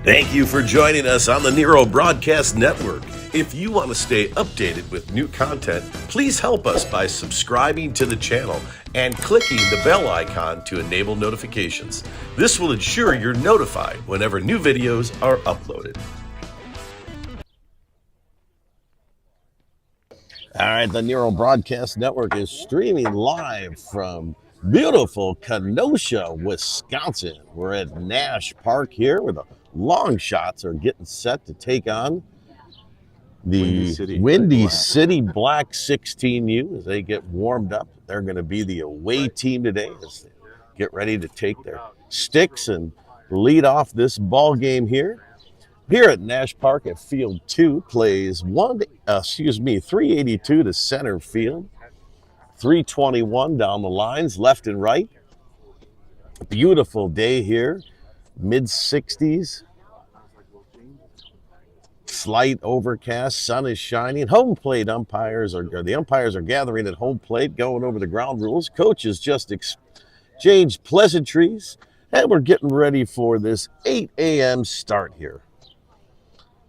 Thank you for joining us on the Nero Broadcast Network. If you want to stay updated with new content, please help us by subscribing to the channel and clicking the bell icon to enable notifications. This will ensure you're notified whenever new videos are uploaded. All right, the Nero Broadcast Network is streaming live from beautiful Kenosha, Wisconsin. We're at Nash Park here where the long shots are getting set to take on the Windy City Black 16U as they get warmed up. They're going to be the away team today as they get ready to take their sticks and lead off this ball game here. Here at Nash Park at Field 2 plays 382 to center field, 321 down the lines, left and right. Beautiful day here, mid-60s. Slight overcast, sun is shining. Home plate umpires the umpires are gathering at home plate, going over the ground rules. Coaches just exchanged pleasantries, and we're getting ready for this 8 a.m. start here.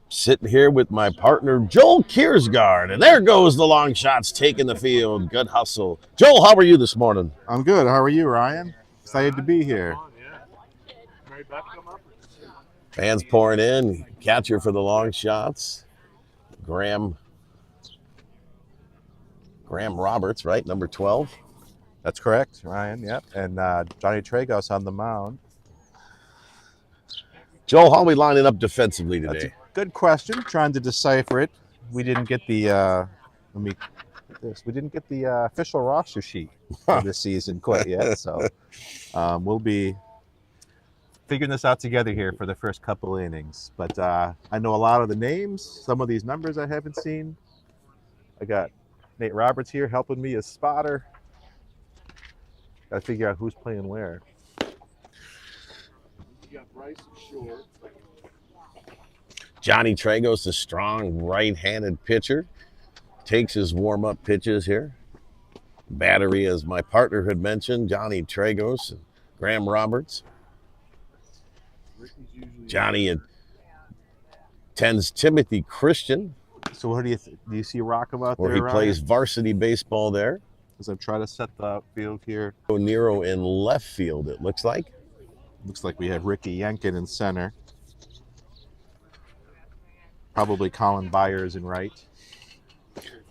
Sitting here with my partner, Joel Kiersgaard, and there goes the long shots taking the field. Good hustle. Joel, how are you this morning? I'm good. How are you, Ryan? Excited to be here. Fans pouring in. Catcher for the long shots. Graham Roberts, right? Number 12. That's correct, Ryan. Yep. And Johnny Tragos on the mound. Joel, how are we lining up defensively today? That's a good question. Trying to decipher it. We didn't get the official roster sheet for this season quite yet, so we'll be figuring this out together here for the first couple innings. But I know a lot of the names. Some of these numbers I haven't seen. I got Nate Roberts here helping me as spotter. Got to figure out who's playing where. Johnny Tragos, a strong right-handed pitcher, takes his warm-up pitches here. Battery, as my partner had mentioned, Johnny Tragos and Graham Roberts. Johnny attends Timothy Christian. So what do you see Rockham out there? Where he plays varsity baseball there. As I'm trying to set the outfield here. Nero in left field, it looks like. Looks like we have Ricky Yenkin in center. Probably Colin Byers in right.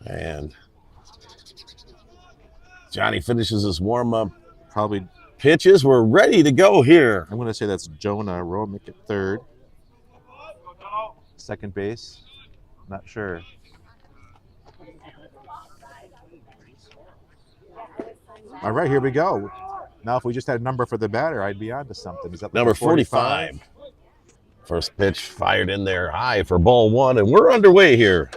And Johnny finishes his warm-up. Probably pitches. We're ready to go here. I'm going to say that's Jonah Romick at third. Second base. Not sure. All right, here we go. Now, if we just had a number for the batter, I'd be on to something. Is that number 45? First pitch fired in there high for ball one, and we're underway here.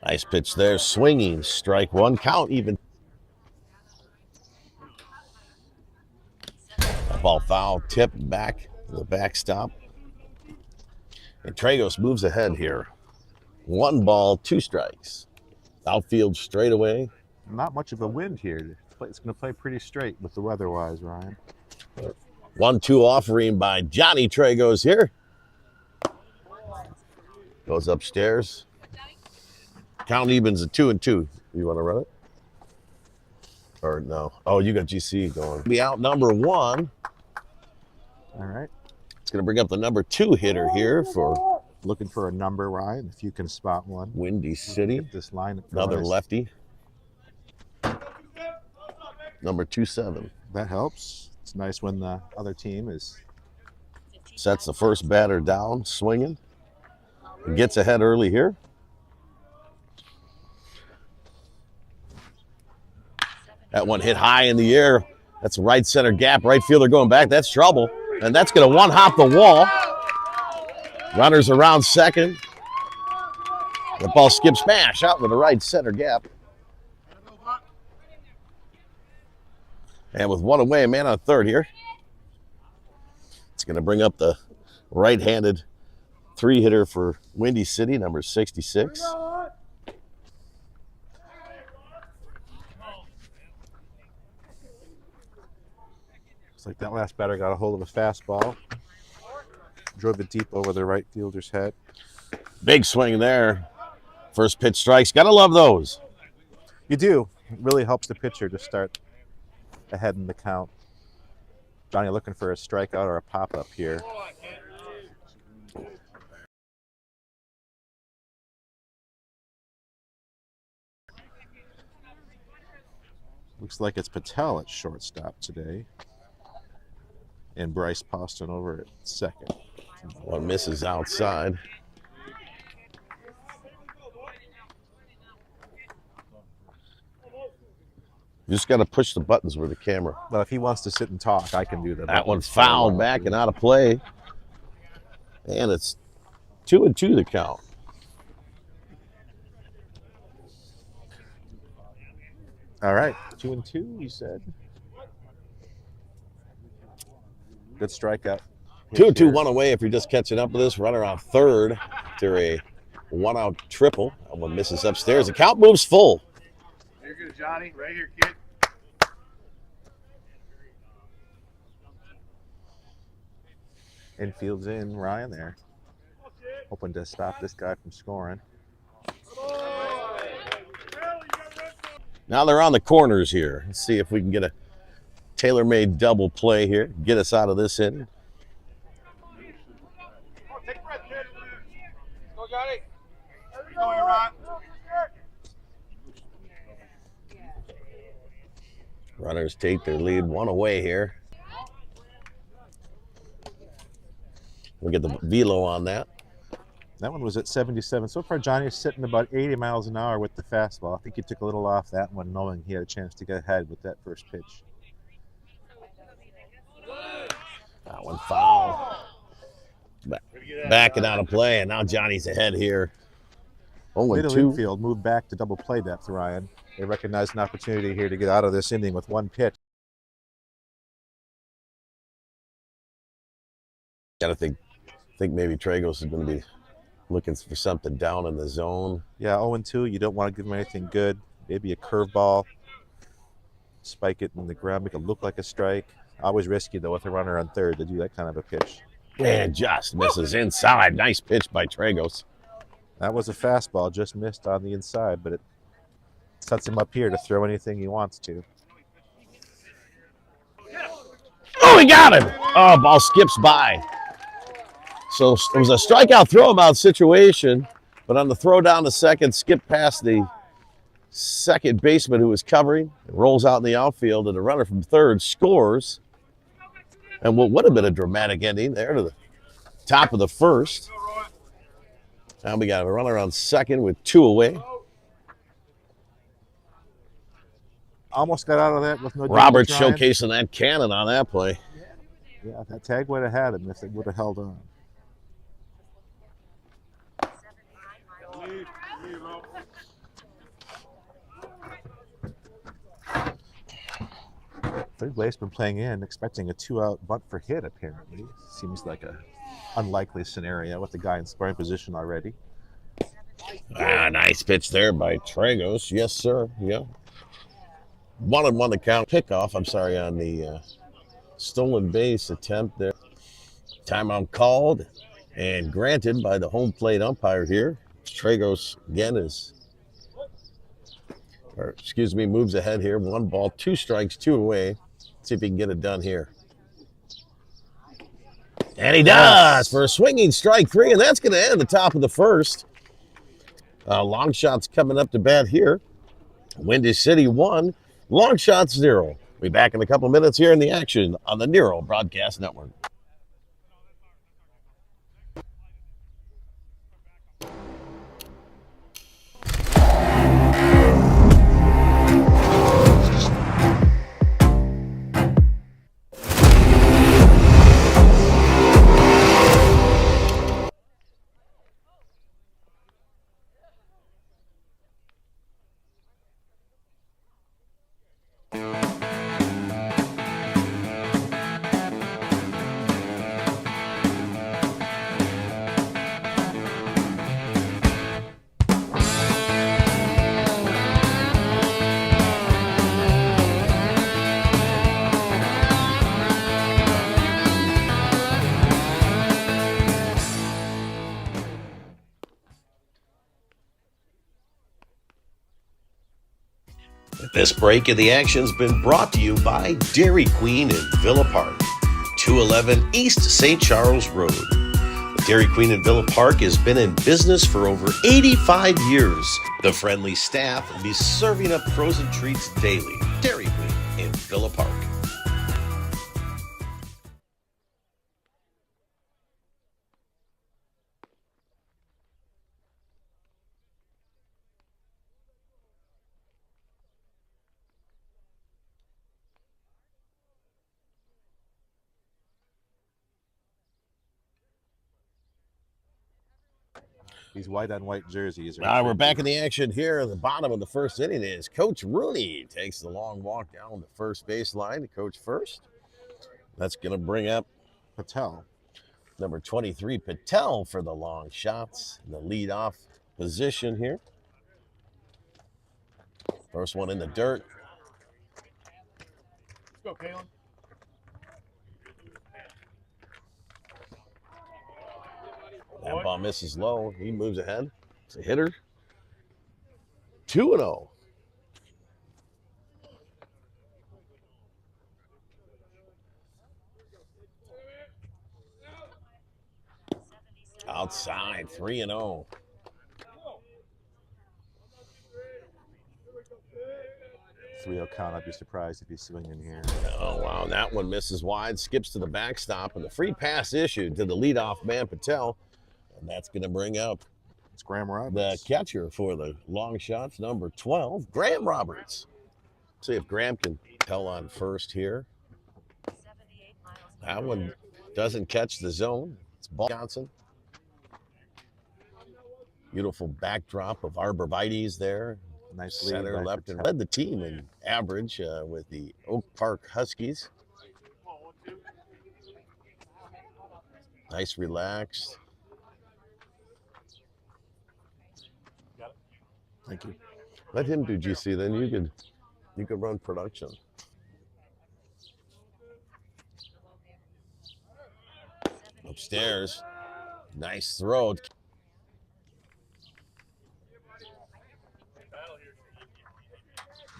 Nice pitch there, swinging, strike one, count even. A ball foul, tipped back to the backstop. And Tragos moves ahead here. 1 ball, 2 strikes. Outfield straightaway. Not much of a wind here. It's going to play pretty straight with the weather-wise, Ryan. 1-2 offering by Johnny Tragos here. Goes upstairs. Count evens at 2-2. You want to run it? Or no? Oh, you got GC going. Be out number 1. All right. It's going to bring up the number 2 hitter here for. Looking for a number, Ryan, if you can spot one. Windy City. This line. Another lefty. Number 27. That helps. It's nice when the other team is. Sets the first batter down, swinging. And gets ahead early here. That one hit high in the air. That's a right center gap. Right fielder going back. That's trouble. And that's going to one-hop the wall. Runners around second. The ball skips smash out with the right center gap. And with one away, a man on third here. It's going to bring up the right-handed 3-hitter for Windy City, number 66. Looks like that last batter got a hold of a fastball. Drove it deep over the right fielder's head. Big swing there. First pitch strikes. Gotta love those. You do. It really helps the pitcher to start ahead in the count. Johnny looking for a strikeout or a pop-up here. Looks like it's Patel at shortstop today. And Bryce Poston over at second. One misses outside. You just got to push the buttons with the camera. Well, if he wants to sit and talk, I can do that. That one's fouled back and out of play. And it's 2-2 the count. All right, 2-2, you said. Good strikeout. 2-2, one away if you're just catching up with this. Runner on third to a one-out triple. That one misses upstairs. The count moves full. You're good, Johnny. Right here, kid. Infield's in, Ryan there. Hoping to stop this guy from scoring. Now they're on the corners here. Let's see if we can get a tailor-made double play here. Get us out of this inning. Take a breath, kid. Go, Johnny. Go, Aaron. Runners take their lead one away here. We'll get the velo on that. That one was at 77. So far, Johnny is sitting about 80 miles an hour with the fastball. I think he took a little off that one, knowing he had a chance to get ahead with that first pitch. That one foul. Back and out of play, and now Johnny's ahead here. Middle 0-2. infield moved back to double play depth, Ryan. They recognized an opportunity here to get out of this inning with one pitch. Gotta think maybe Tragos is going to be looking for something down in the zone. Yeah, 0-2. You don't want to give him anything good. Maybe a curveball. Spike it in the ground, make it look like a strike. Always risky, though, with a runner on third to do that kind of a pitch. And just misses inside. Nice pitch by Tragos. That was a fastball, just missed on the inside, but it sets him up here to throw anything he wants to. Oh, he got him. Oh, ball skips by. So it was a strikeout throw-about situation, but on the throw down to second, skipped past the second baseman who was covering. It rolls out in the outfield, and the runner from third scores. And what would have been a dramatic ending there to the top of the first. Now we got a runner on second with two away. Almost got out of that with no Robert damage, Ryan. showcasing that cannon on that play. Yeah, that tag would have had him if it would have held on. Third baseman playing in, expecting a two-out bunt for hit, apparently. Seems like a unlikely scenario with the guy in scoring position already. Nice pitch there by Tragos. Yes, sir. Yeah. 1-1 the count. Pickoff, I'm sorry, on the stolen base attempt there. Timeout called and granted by the home plate umpire here. Tragos again moves ahead here. 1 ball, 2 strikes, 2 away. See if he can get it done here. And he does for a swinging strike 3, and that's going to end the top of the first. Long shots coming up to bat here. Windy City 1, long shots 0. We'll be back in a couple minutes here in the action on the Nero Broadcast Network. This break in the action's been brought to you by Dairy Queen in Villa Park, 211 East St. Charles Road. The Dairy Queen in Villa Park has been in business for over 85 years. The friendly staff will be serving up frozen treats daily. Dairy Queen in Villa Park. These white on white jerseys. We're back in the action here at the bottom of the first inning. Is Coach Rooney takes the long walk down the first baseline to coach first. That's going to bring up Patel. Number 23, Patel, for the long shots. The leadoff position here. First one in the dirt. Let's go, Kalen. That ball misses low. He moves ahead. It's a hitter. 2-0. Outside, 3-0. 3-0 count. I'd be surprised if he's swinging here. Oh, wow. That one misses wide. Skips to the backstop. And the free pass issued to the leadoff man, Patel. And that's going to bring up It's Graham Roberts. the catcher for the long shots, number 12, Graham Roberts. See if Graham can tell on first here. That one doesn't catch the zone. It's ball Johnson. Beautiful backdrop of arborvitaes there. Nice Center, lead left, and led the team in average with the Oak Park Huskies. Nice, relaxed. Thank you. Let him do GC, then you could run production. Upstairs, nice throw.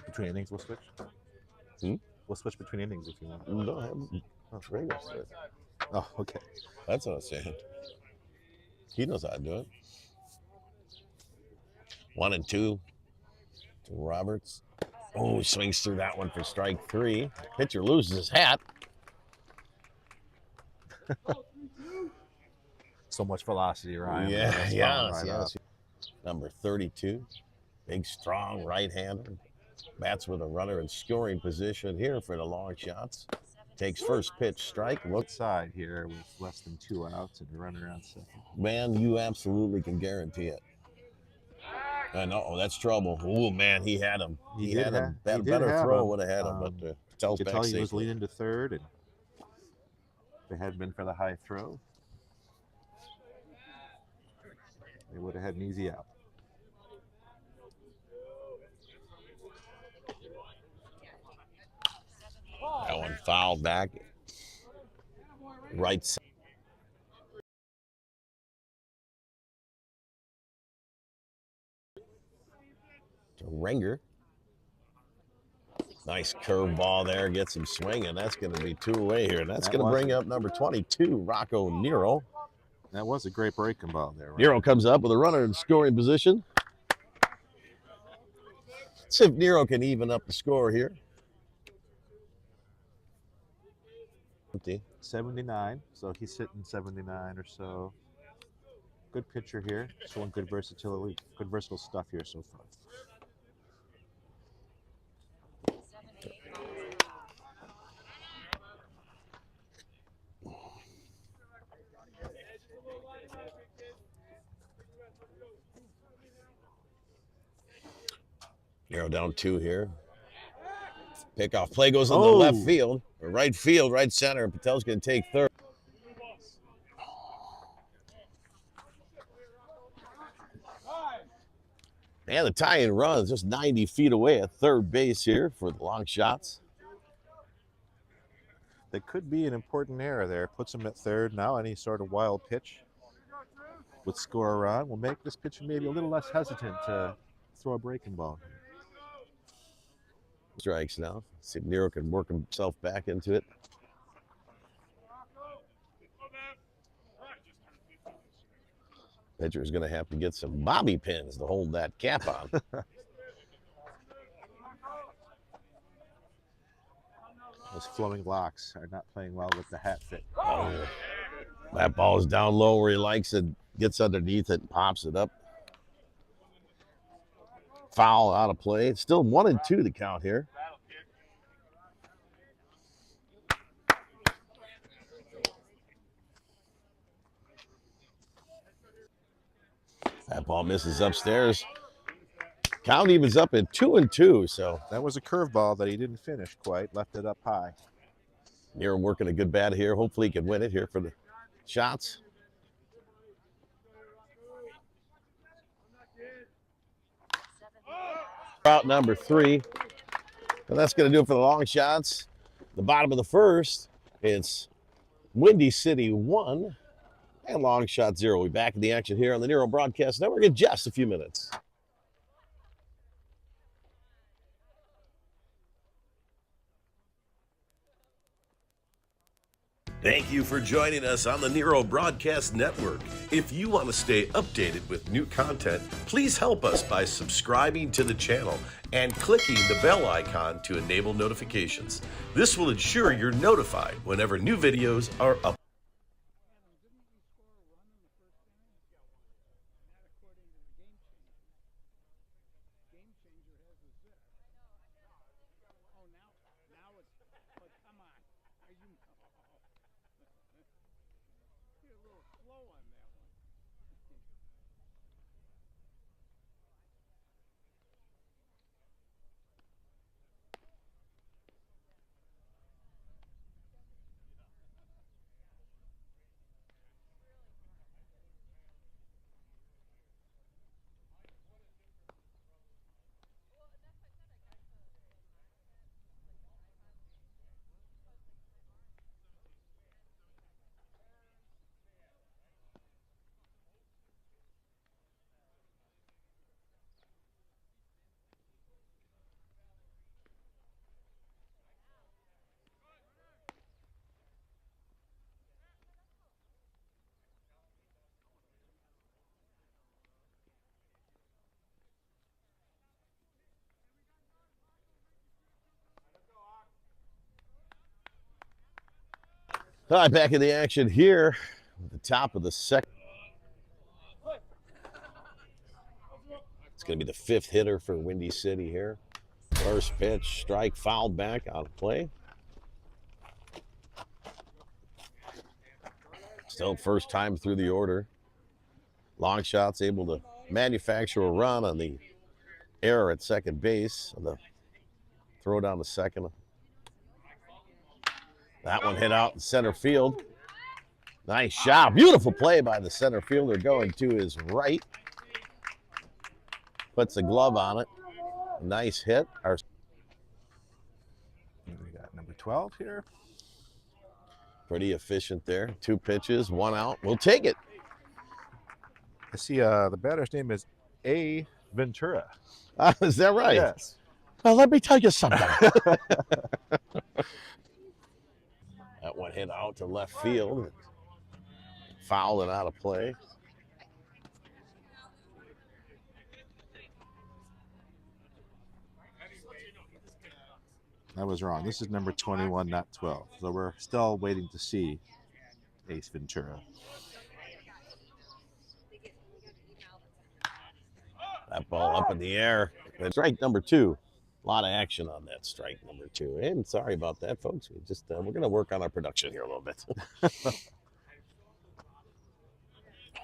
Between innings, we'll switch. We'll switch between innings if you want. No, I have trainers there. Oh, okay. That's what I'm saying. He knows how to do it. 1-2 to Roberts. Oh, he swings through that one for strike 3. Pitcher loses his hat. So much velocity, Ryan. Yes. Number 32, big, strong right-hander. Bats with a runner in scoring position here for the long shots. Takes first pitch, strike. Look Outside here with less than 2 outs and a runner on second. Man, you absolutely can guarantee it. I know. Oh, that's trouble. Oh, man, he had him. He had him. That better throw would have had him, but Patel's you could back tell he was safely. leaning to third, and if it hadn't been for the high throw, they would have had an easy out. That one fouled back. Right side. To Renger. Nice curveball there. Gets him swinging. That's going to be 2 away here. And that's going to bring up number 22, Rocco Nero. That was a great breaking ball there. Right? Nero comes up with a runner in scoring position. Let's see if Nero can even up the score here. 79, so he's sitting 79 or so. Good pitcher here, showing good versatility, good versatile stuff here so far. Nero down 2 here. Pickoff play goes in the left field, or right field, right center. Patel's going to take third. And the tie-in run is just 90 feet away at third base here for the long shots. That could be an important error there. Puts him at third now. Any sort of wild pitch with score on will make this pitcher maybe a little less hesitant to throw a breaking ball. Strikes now. See if Nero can work himself back into it. Pitcher is going to have to get some bobby pins to hold that cap on. Those flowing locks are not playing well with the hat fit. Oh, that ball is down low where he likes it. Gets underneath it and pops it up. Foul out of play. It's still 1-2 to count here. That ball misses upstairs. Count evens up at 2-2. So that was a curveball that he didn't finish quite. Left it up high. Nero working a good bat here. Hopefully he can win it here for the shots. Route number 3. And that's going to do it for the long shots. The bottom of the first, it's Windy City 1 and long shot 0. We'll be back in the action here on the Nero Broadcast Network in just a few minutes. Thank you for joining us on the Nero Broadcast Network. If you want to stay updated with new content, please help us by subscribing to the channel and clicking the bell icon to enable notifications. This will ensure you're notified whenever new videos are uploaded. All right, back in the action here at the top of the second. It's going to be the 5th hitter for Windy City here. First pitch, strike, fouled back, out of play. Still first time through the order. Long shot's able to manufacture a run on the error at second base. The throw down to second. That one hit out in center field. Nice shot. Beautiful play by the center fielder going to his right. Puts the glove on it. Nice hit. We got number 12 here. Pretty efficient there. 2 pitches, 1 out. We'll take it. I see the batter's name is A. Ventura. Is that right? Yes. Well, let me tell you something. That one hit out to left field. Fouled and out of play. I was wrong. This is number 21, not 12. So we're still waiting to see Ace Ventura. That ball up in the air. Strike number 2. A lot of action on that strike number 2. And sorry about that, folks. We're going to work on our production here a little bit.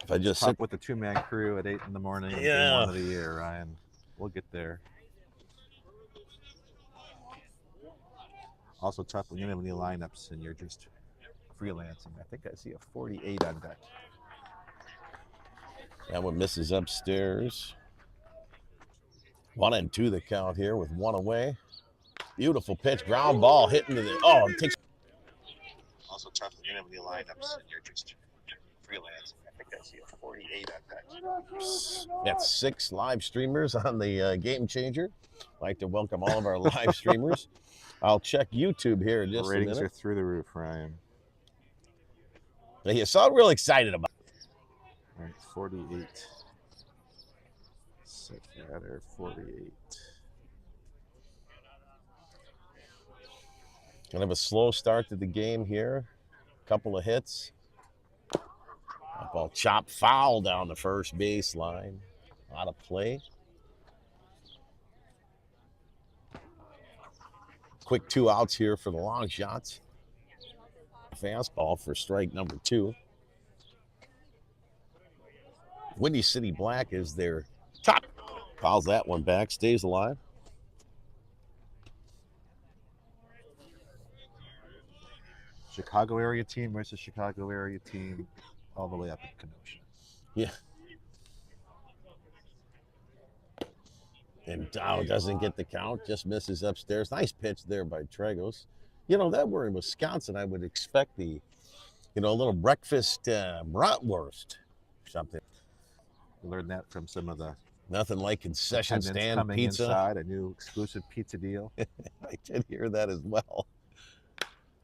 If I just sit with the 2-man crew at 8 in the morning, yeah, 1 of the year, Ryan, we'll get there. Also tough when you don't have any lineups and you're just freelancing. I think I see a 48 on deck. That one misses upstairs. 1-2 the count here with 1 away. Beautiful pitch, ground ball hitting to the. Oh, it takes. Also tough when you don't have any lineups and you're just Got 6 live streamers on the Game Changer. I'd like to welcome all of our live streamers. I'll check YouTube here in just a Ratings minute. are through the roof, Ryan. You sound real excited about it. All right, 48. Set matter 48. Kind of a slow start to the game here. Couple of hits. Ball chopped foul down the first baseline. A lot of play. Quick 2 outs here for the long shots. Fastball for strike number 2. Windy City Black is their top. Fouls that one back, stays alive. Chicago area team versus Chicago area team, all the way up in Kenosha. Yeah. And Dow doesn't get the count, just misses upstairs. Nice pitch there by Tragos. You know, that we're in Wisconsin, I would expect the, a little breakfast bratwurst or something. We learned that from some of the Nothing like concession attendants stand coming pizza. inside, a new exclusive pizza deal. I did hear that as well.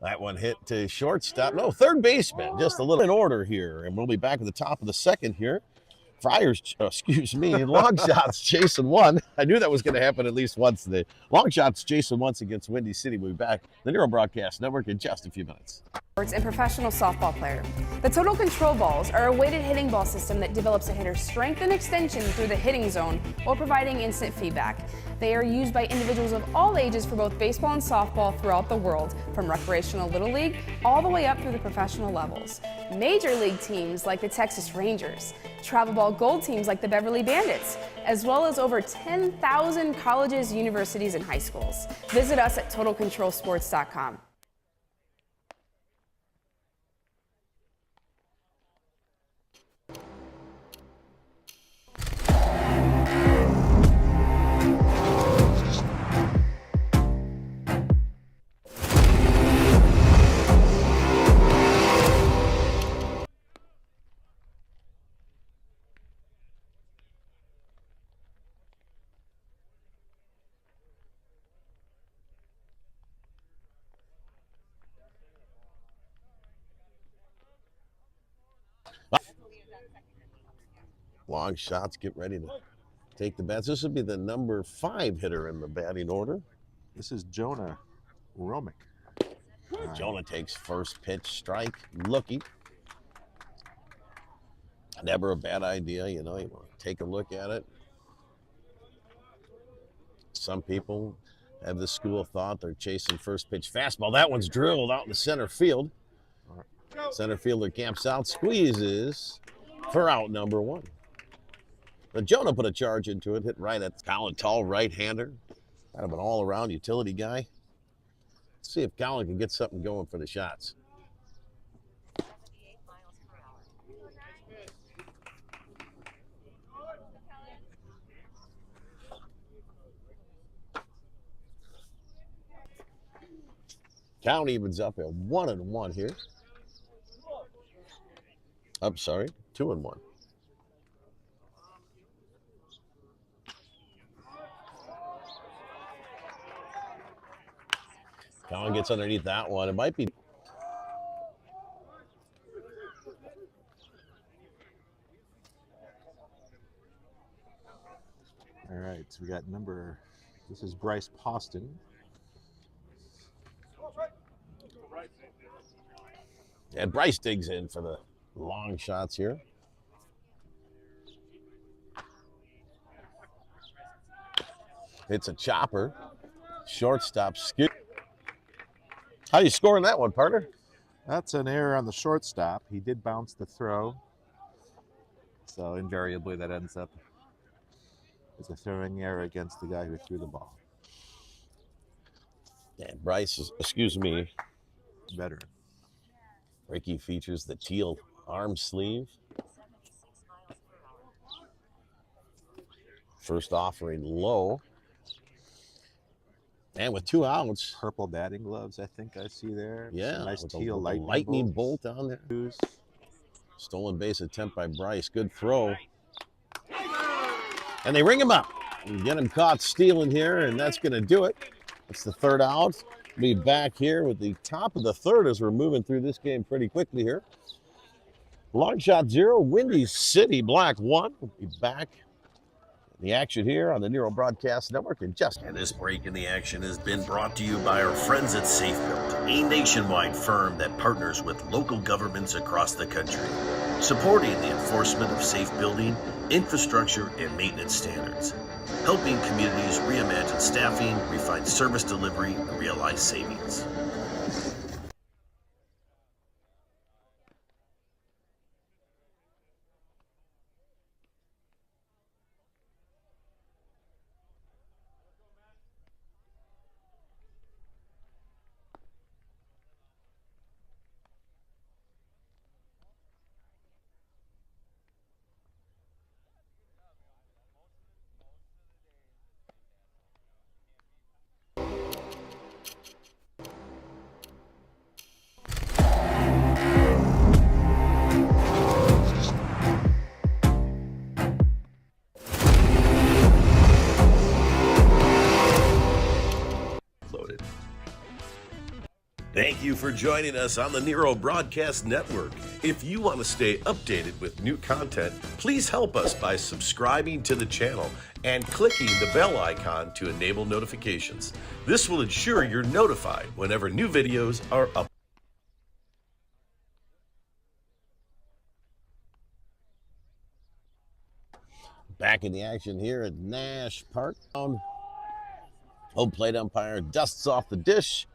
That one hit to shortstop. No, third baseman. Just a little in order here. And we'll be back at the top of the second here. Friars, long shots chasing one. I knew that was going to happen at least once. The long shots chasing once against Windy City. We'll be back. The Nero Broadcast Network in just a few minutes. And professional softball player. The Total Control balls are a weighted hitting ball system that develops a hitter's strength and extension through the hitting zone while providing instant feedback. They are used by individuals of all ages for both baseball and softball throughout the world, from recreational Little League all the way up through the professional levels. Major league teams like the Texas Rangers, travel ball gold teams like the Beverly Bandits, as well as over 10,000 colleges, universities, and high schools. Visit us at TotalControlSports.com. Long shots, get ready to take the bats. This would be the number 5 hitter in the batting order. This is Jonah Romick. Jonah takes first pitch, strike, looking. Never a bad idea, you want to take a look at it. Some people have the school of thought they're chasing first pitch fastball. That one's drilled out in the center field. Center fielder camps out, squeezes for out number 1. But Jonah put a charge into it, hit right at Colin, tall right-hander. Kind of an all-around utility guy. Let's see if Colin can get something going for the shots. Count evens up at 1-1 here. I'm sorry, 2-1. Colin gets underneath that one. It might be. All right, so we got this is Bryce Poston. And Bryce digs in for the long shots here. It's a chopper. Shortstop skip. How you scoring that one, partner? That's an error on the shortstop. He did bounce the throw. So invariably that ends up as a throwing error against the guy who threw the ball. And Bryce is, Veteran. Ricky features the teal arm sleeve. First offering low. And with 2 outs. Purple batting gloves, I think I see there. Yeah. Some nice with teal a lightning bolt on there. Stolen base attempt by Bryce. Good throw. And they ring him up. And get him caught stealing here, and that's going to do it. That's the third out. Be back here with the top of the third as we're moving through this game pretty quickly here. Long shot 0, Windy City Black 1. We'll be back in the action here on the Nero Broadcast Network in just. And this break in the action has been brought to you by our friends at SafeBuilt, a nationwide firm that partners with local governments across the country, supporting the enforcement of safe building, infrastructure, and maintenance standards, helping communities reimagine staffing, refine service delivery, and realize savings. Thank you for joining us on the Nero Broadcast Network. If you want to stay updated with new content, please help us by subscribing to the channel and clicking the bell icon to enable notifications. This will ensure you're notified whenever new videos are up. Back in the action here at Nash Park. Home plate umpire dusts off the dish.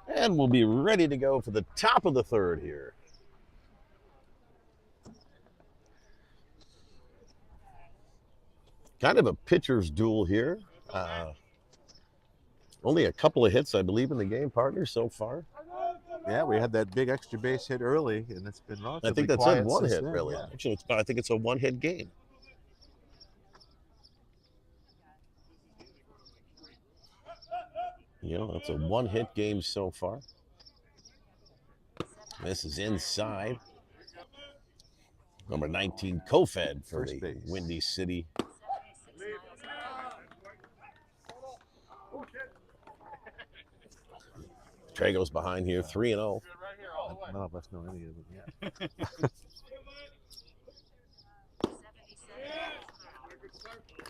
And we'll be ready to go for the top of the third here. Kind of a pitcher's duel here. Only a couple of hits, I believe, in the game, partner, so far. Yeah, we had that big extra base hit early, and it's been relatively I think that's quiet it, one since hit, then, really. yeah. Actually, I think it's a one-hit game. You know, that's a one-hit game so far. This is inside. Number 19, Kofed for First the base. Windy City. Trago's behind here, 3-0. None of us know any of it yet.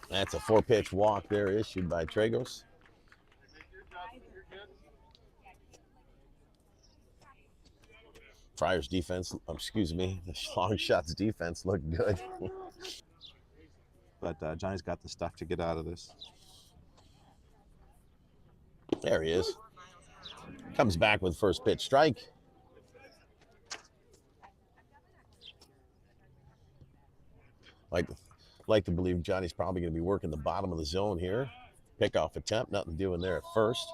That's a 4-pitch walk there issued by Tragos. Friars defense, excuse me, the long shots defense looked good. But Johnny's got the stuff to get out of this. There he is. Comes back with first pitch strike. Like to believe Johnny's probably going to be working the bottom of the zone here. Pickoff attempt, nothing doing there at first.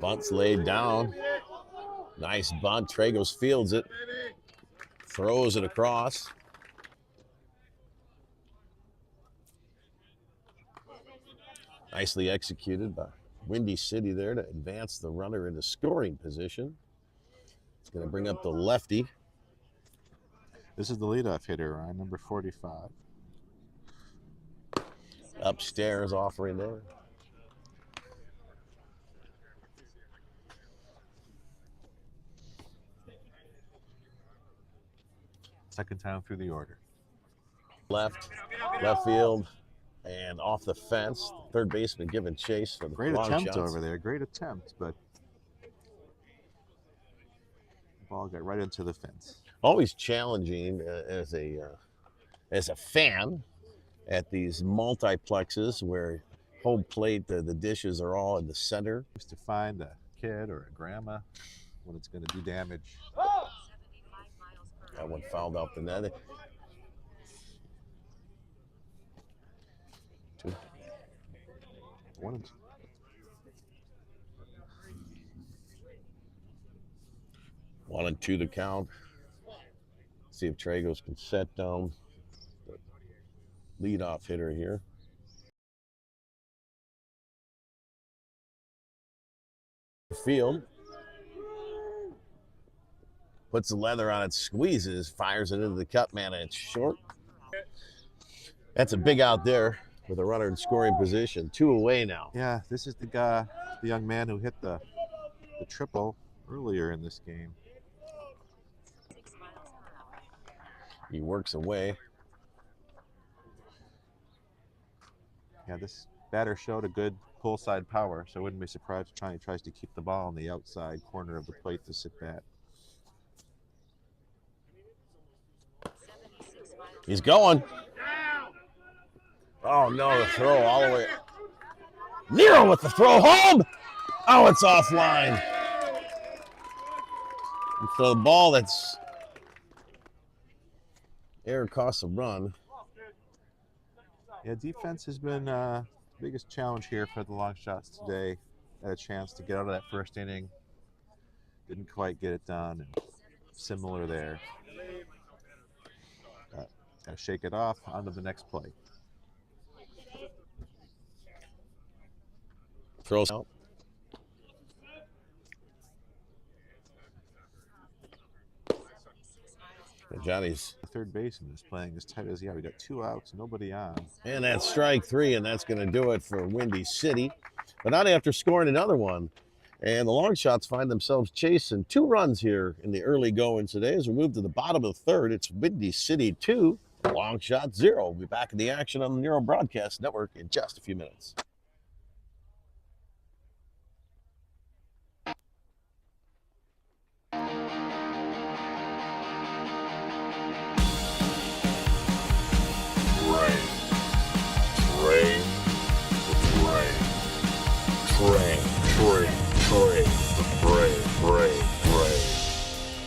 Bunt's laid down. Nice bunt. Tragos fields it. Throws it across. Nicely executed by Windy City there to advance the runner into scoring position. It's going to bring up the lefty. This is the leadoff hitter, Ryan, number 45. Upstairs offering there. Second time through the order. Left field, and off the fence. Third baseman giving chase for the Great long attempt shots. over there. Great attempt, but the ball got right into the fence. Always challenging as a fan at these multiplexes where home plate, the dishes are all in the center. Just to find a kid or a grandma when it's going to do damage. That one fouled out the net. Two. 1 and 2. One and two to count. See if Tragos can set down the leadoff hitter here. Field. Puts the leather on it, squeezes, fires it into the cut man, and it's short. That's a big out there with a runner in scoring position. 2 away now. Yeah, this is the guy, the young man who hit the triple earlier in this game. He works away. Yeah, this batter showed a good pull side power, so I wouldn't be surprised if he tries to keep the ball on the outside corner of the plate to sit bat. He's going. Oh no, the throw all the way. Nero with the throw home. Oh, it's offline. And so the ball that's error costs a run. Yeah, defense has been the biggest challenge here for the long shots today. Had a chance to get out of that first inning. Didn't quite get it done. And similar there. Got to shake it off, onto the next play. Throws out. And Johnny's. The third baseman is playing as tight as, yeah, we got 2 outs, nobody on. And that's strike 3, and that's going to do it for Windy City. But not after scoring another one. And the long shots find themselves chasing 2 runs here in the early goings today. As we move to the bottom of the third, it's Windy City 2, long shot 0. We'll be back in the action on the Nero Broadcast Network in just a few minutes.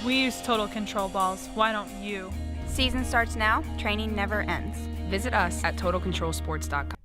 We use Total Control balls. Why don't you? Season starts now. Training never ends. Visit us at TotalControlSports.com.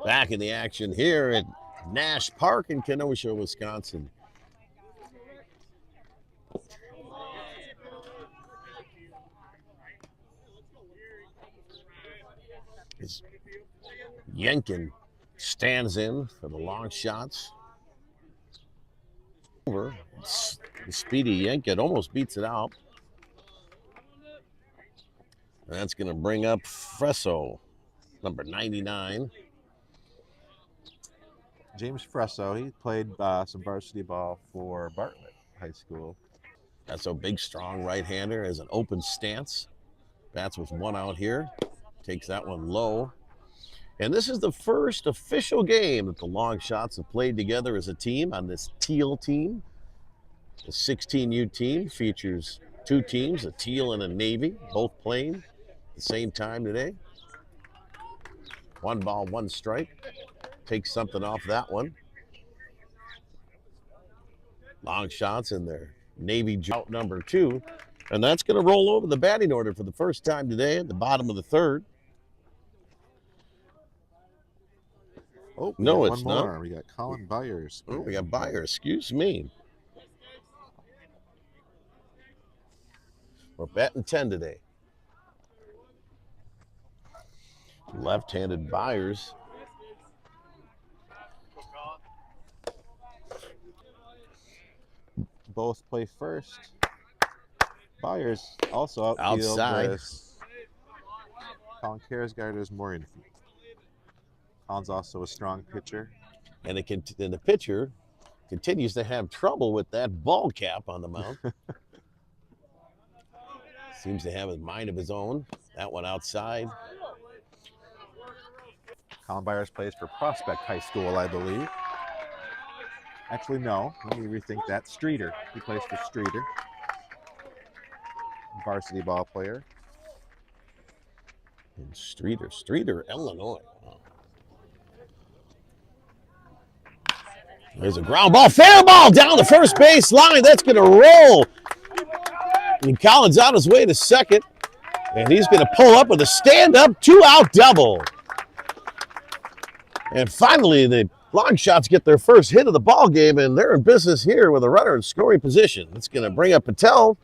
Back in the action here at Nash Park in Kenosha, Wisconsin. As Yenkin stands in for the long shots. Over. The speedy Yenkin almost beats it out. And that's going to bring up Fresso, number 99. James Fresso, he played some varsity ball for Bartlett High School. That's a big, strong right-hander, has an open stance. Bats with 1 out here. Takes that one low. And this is the first official game that the Long Shots have played together as a team on this teal team. The 16U team features 2 teams, a teal and a navy, both playing at the same time today. 1 ball, 1 strike. Take something off that one. Long Shots in their Navy out number 2. And that's going to roll over the batting order for the first time today at the bottom of the third. Oh, no, it's one more. not. We got Colin Byers. Oh, we got Byers. Excuse me. We're batting 10 today. Left-handed Byers. Both play first. Byers also Outside. Colin Karsgaard is more infield. Colin's also a strong pitcher. And the pitcher continues to have trouble with that ball cap on the mound. Seems to have a mind of his own. That one outside. Colin Byers plays for Prospect High School, I believe. Actually, no. Let me rethink that. Streeter. He plays for Streeter. Varsity ball player. And Streeter, Illinois. Wow. There's a ground ball. Fair ball down the first base line. That's going to roll. And Collins on his way to second. And he's going to pull up with a stand-up two-out double. And finally, the Long Shots get their first hit of the ball game, and they're in business here with a runner in scoring position. It's going to bring up Patel,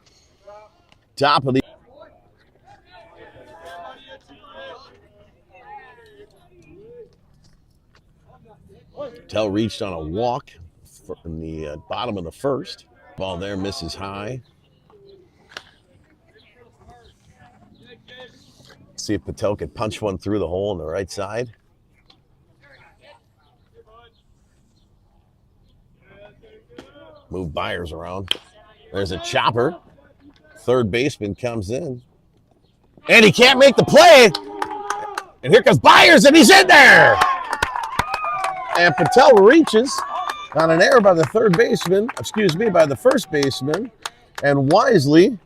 top of the. Patel reached on a walk in the bottom of the first. Ball there misses high. See if Patel could punch one through the hole on the right side. Move Byers around. There's a chopper. Third baseman comes in. And he can't make the play. And here comes Byers, and he's in there. And Patel reaches on an error by the by the first baseman. And wisely,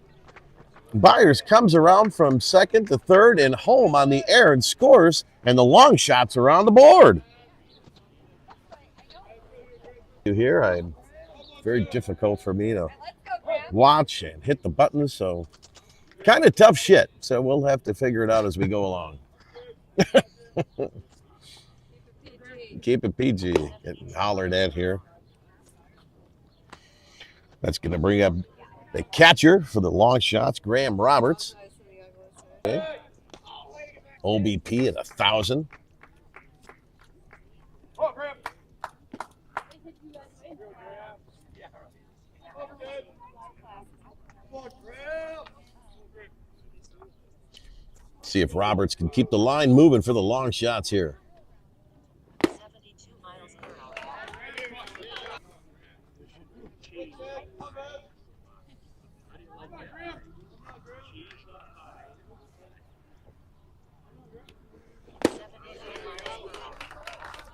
Byers comes around from second to third and home on the air and scores. And the Long Shots are on the board. Here, very difficult for me to watch and hit the buttons, so kind of tough shit. So we'll have to figure it out as we go along. Keep it PG. Getting hollered at here. That's going to bring up the catcher for the Long Shots, Graham Roberts. Okay. OBP at 1,000. See if Roberts can keep the line moving for the Long Shots here.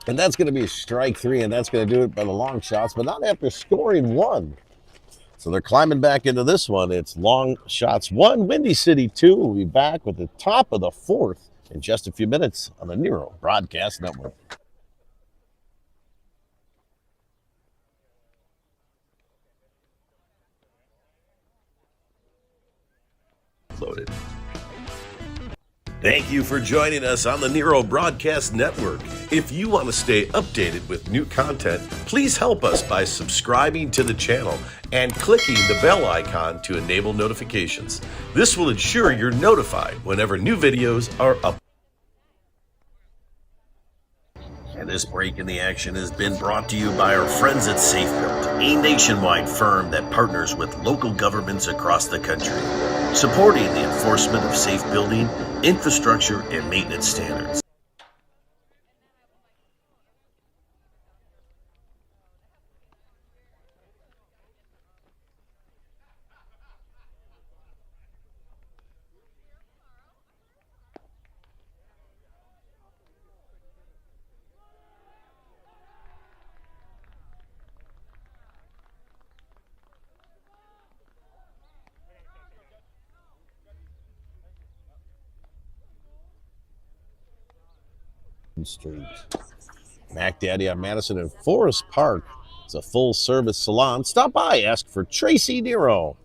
And that's going to be strike three, and that's going to do it by the Long Shots, but not after scoring one. So they're climbing back into this one. It's Long Shots 1, Windy City 2. We'll be back with the top of the fourth in just a few minutes on the Nero Broadcast Network. Loaded. Thank you for joining us on the Nero Broadcast Network. If you want to stay updated with new content, please help us by subscribing to the channel and clicking the bell icon to enable notifications. This will ensure you're notified whenever new videos are up. And this break in the action has been brought to you by our friends at Safe Built, a nationwide firm that partners with local governments across the country, supporting the enforcement of safe building, infrastructure, and maintenance standards. Street. Mac Daddy on Madison and Forest Park. It's a full service salon. Stop by, ask for Tracy Nero.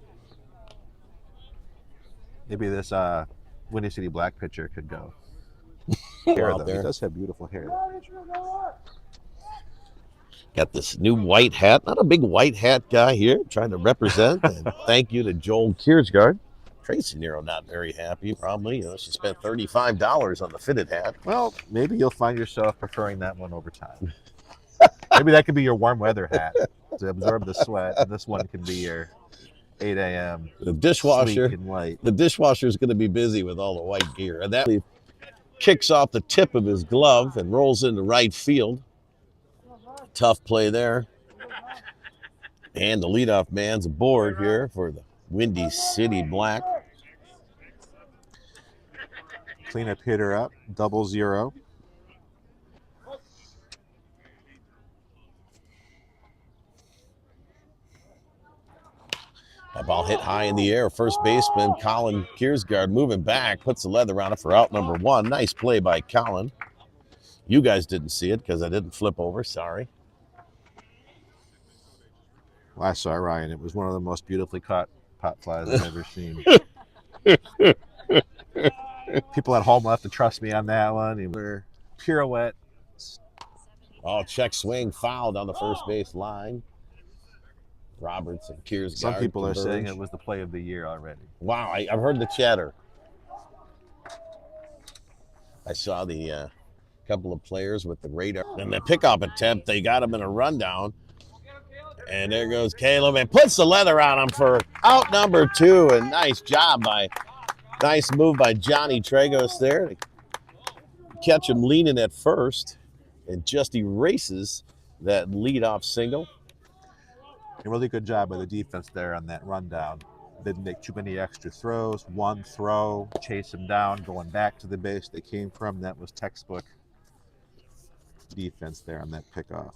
Maybe this Windy City Black pitcher could go. Hair, Out though. there. He does have beautiful hair. Got this new white hat. Not a big white hat guy here, trying to represent. And thank you to Joel Kiersgaard. Tracy Nero not very happy, probably. She spent $35 on the fitted hat. Well, maybe you'll find yourself preferring that one over time. Maybe that could be your warm weather hat to absorb the sweat, and this one can be your 8 a.m. The dishwasher. sleek and white. The dishwasher is going to be busy with all the white gear. And that kicks off the tip of his glove and rolls into right field. Tough play there. And the leadoff man's aboard here for the Windy City Black. Cleanup hitter up, 0-0. That ball hit high in the air. First baseman Colin Kiersgaard moving back, puts the leather on it for out number 1. Nice play by Colin. You guys didn't see it because I didn't flip over. Sorry. Well, I saw Ryan. It was one of the most beautifully caught pop flies I've ever seen. People at home will have to trust me on that one. We're pirouette. Oh, check swing, foul down the first base line. Roberts and Kiersgaard. Some people are saying converge. it was the play of the year already. Wow, I've heard the chatter. I saw the couple of players with the radar. And the pickup attempt, they got him in a rundown. And there goes Caleb and puts the leather on him for out number 2. And nice move by Johnny Tragos there to catch him leaning at first and just erases that leadoff single. A really good job by the defense there on that rundown. Didn't make too many extra throws. One throw, chase him down, going back to the base they came from. That was textbook defense there on that pickoff.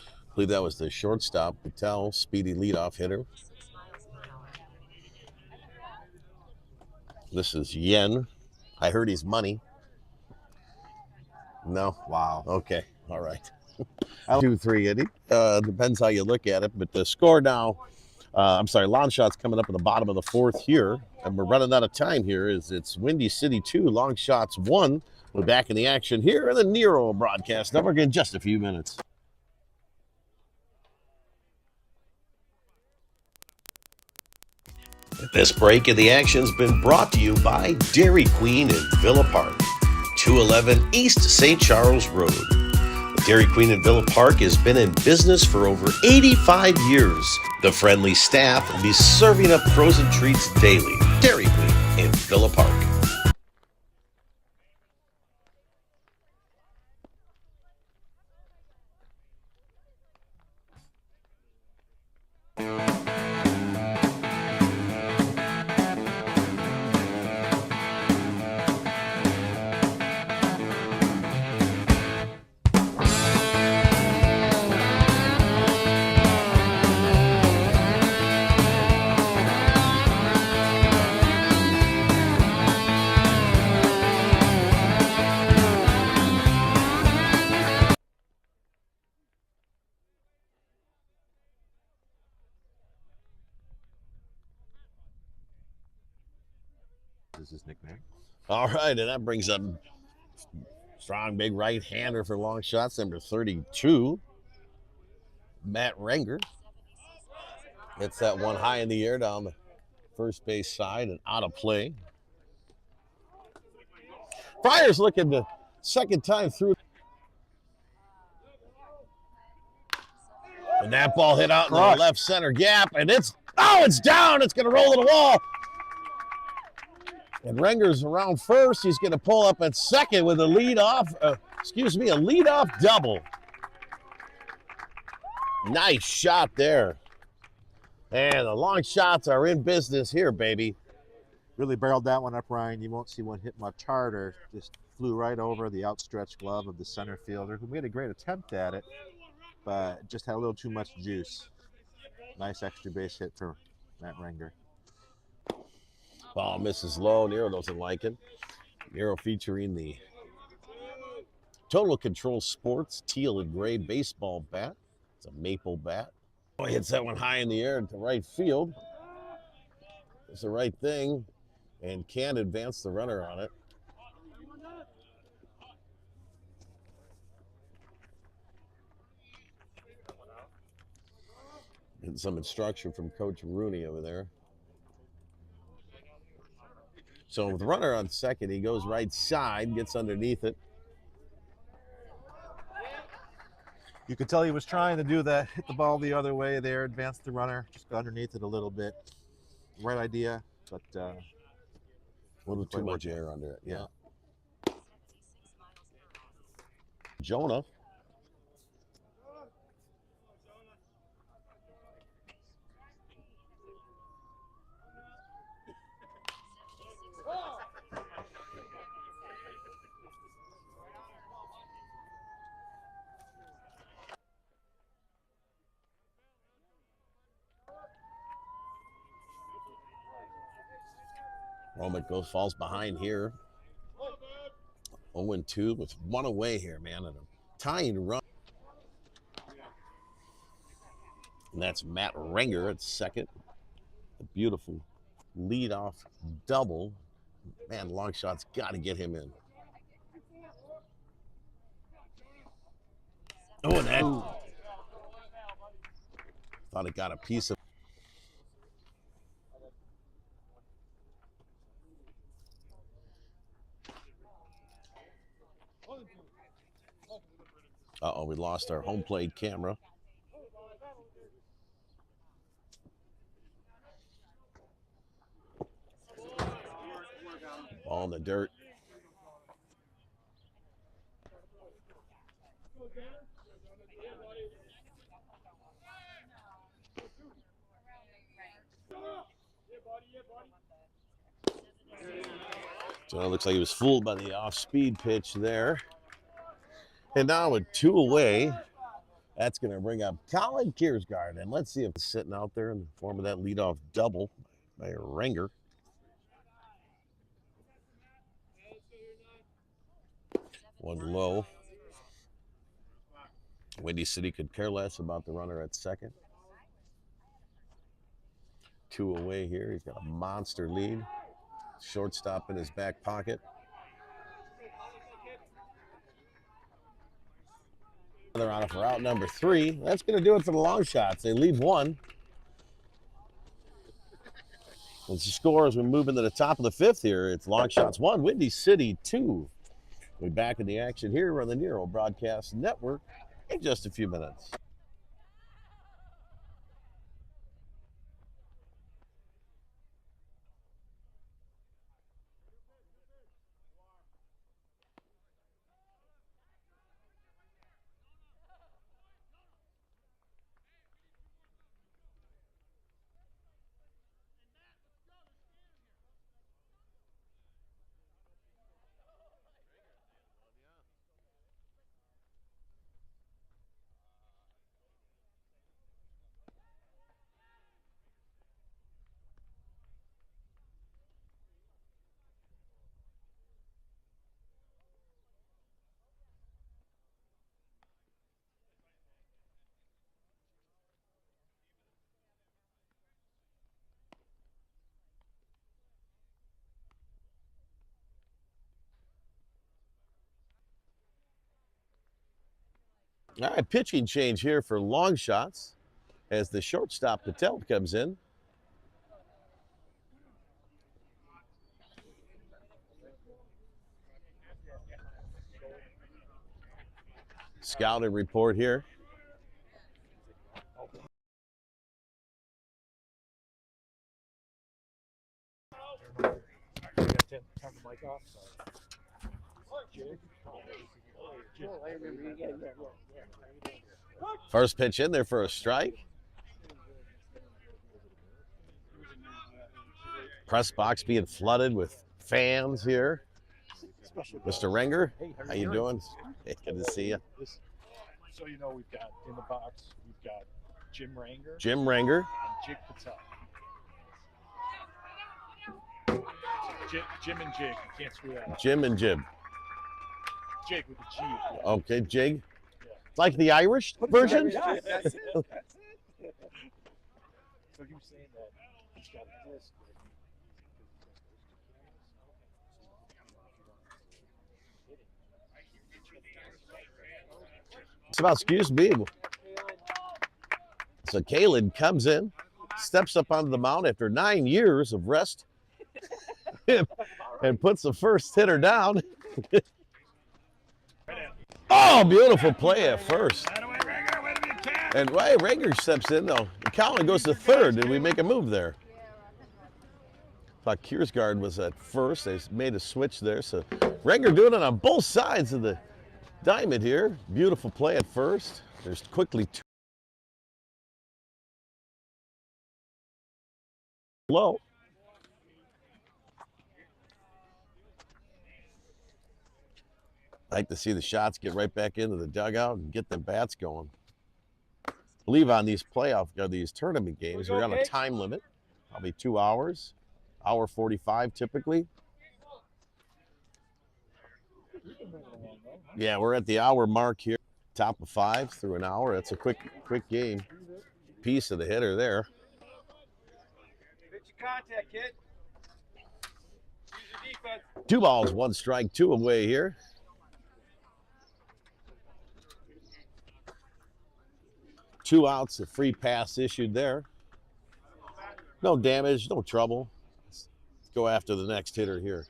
I believe that was the shortstop, Patel, speedy leadoff hitter. This is Yen. I heard he's money. No? Wow. Okay. All right. 2-3 inning. Depends how you look at it. But the score now, long shots coming up in the bottom of the 4th here. And we're running out of time here. It's Windy City 2, long shots 1. We're back in the action here in the Nero Broadcast Network in just a few minutes. This break of the action's been brought to you by Dairy Queen in Villa Park, 211 East St. Charles Road. The Dairy Queen in Villa Park has been in business for over 85 years. The friendly staff will be serving up frozen treats daily. Dairy Queen in Villa Park. Is his nickname. All right, and that brings up strong big right-hander for long shots, number 32, Matt Renger. Hits that one high in the air down the first base side and out of play. Friars looking the second time through. And that ball hit out in the left center gap, and it's down. It's going to roll to the wall. And Renger's around first. He's going to pull up at second with a leadoff double. Nice shot there. And the long shots are in business here, baby. Really barreled that one up, Ryan. You won't see one hit much harder. Just flew right over the outstretched glove of the center fielder, who made a great attempt at it, but just had a little too much juice. Nice extra base hit for Matt Renger. Ball misses low. Nero doesn't like it. Nero featuring the Total Control Sports teal and gray baseball bat. It's a maple bat. Oh, he hits that one high in the air to right field. It's the right thing and can't advance the runner on it. And some instruction from Coach Rooney over there. So with the runner on second, he goes right side, gets underneath it. You could tell he was trying to do that, hit the ball the other way there, advance the runner, just go underneath it a little bit. Right idea, but a little too much air under it, yeah. Jonah. Romick falls behind here. 0-2 with one away here, man, and a tying run. And that's Matt Renger at second. A beautiful leadoff double. Man, long shot's got to get him in. Oh, and that. Thought it got a piece of. Uh-oh, we lost our home plate camera. Ball in the dirt. So it looks like he was fooled by the off-speed pitch there. And now with two away, that's going to bring up Colin Kiersgaard. And let's see if it's sitting out there in the form of that leadoff double by Renger. One low. Windy City could care less about the runner at second. Two away here. He's got a monster lead. Shortstop in his back pocket. They're on it for out number 3. That's going to do it for the long shots. They leave one. And the score as we move into the top of the 5th here, it's long shots 1, Windy City 2. We'll be back in the action here on the Nero Broadcast Network in just a few minutes. All right, pitching change here for long shots as the shortstop Patel comes in. Scouting report here. First pitch in there for a strike. Press box being flooded with fans here. Mr. Renger, how you doing? Hey, good to see you. So you know we've got in the box, we've got Jim Ranger. Jim Renger. And Jig Patel. Jim and Jig, you can't screw that up. Jim and Jim. Jig with a G. Okay, Jig. Yeah. Like the Irish version? Yeah, that's it. So he was saying that he's got a disc. Excuse me. So Kalen comes in, steps up onto the mound after 9 years of rest, and puts the first hitter down. Oh, beautiful play at first. And Renger steps in though. Colin goes to third. Did we make a move there? Thought Kiersgaard was at first. They made a switch there. So Renger doing it on both sides of the diamond here. Beautiful play at first. There's quickly two low. I like to see the shots get right back into the dugout and get the bats going. I believe on these these tournament games, we're on a time limit, probably 2 hours. hour 45 typically. Yeah, we're at the hour mark here. Top of 5 through an hour. That's a quick game. Piece of the hitter there. Hit your contact, kid. Use your defense. 2 balls, 1 strike, 2 away here. Two outs, a free pass issued there. No damage, no trouble. Let's go after the next hitter here.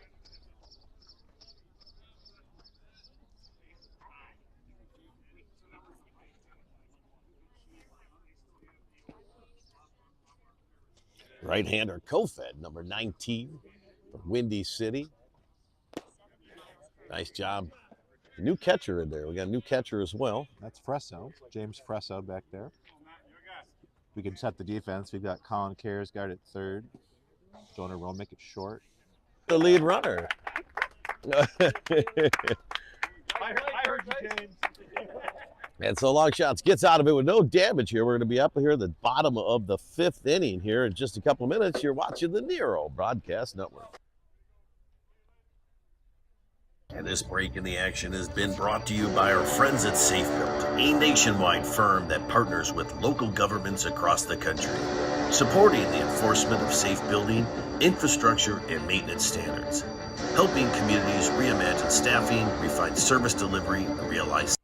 Right-hander Kofed, number 19 from Windy City. Nice job. New catcher in there. We got a new catcher as well. That's Fresso, James Fresso back there. We can set the defense. We've got Colin Karsgaard at third. Jonah Romick at short. The lead runner. I heard you, James. And so Long Shots gets out of it with no damage here. We're going to be up here at the bottom of the 5th inning here in just a couple of minutes. You're watching the Nero Broadcast Network. And this break in the action has been brought to you by our friends at Safe Built, a nationwide firm that partners with local governments across the country, supporting the enforcement of safe building, infrastructure, and maintenance standards, helping communities reimagine staffing, refine service delivery, and realize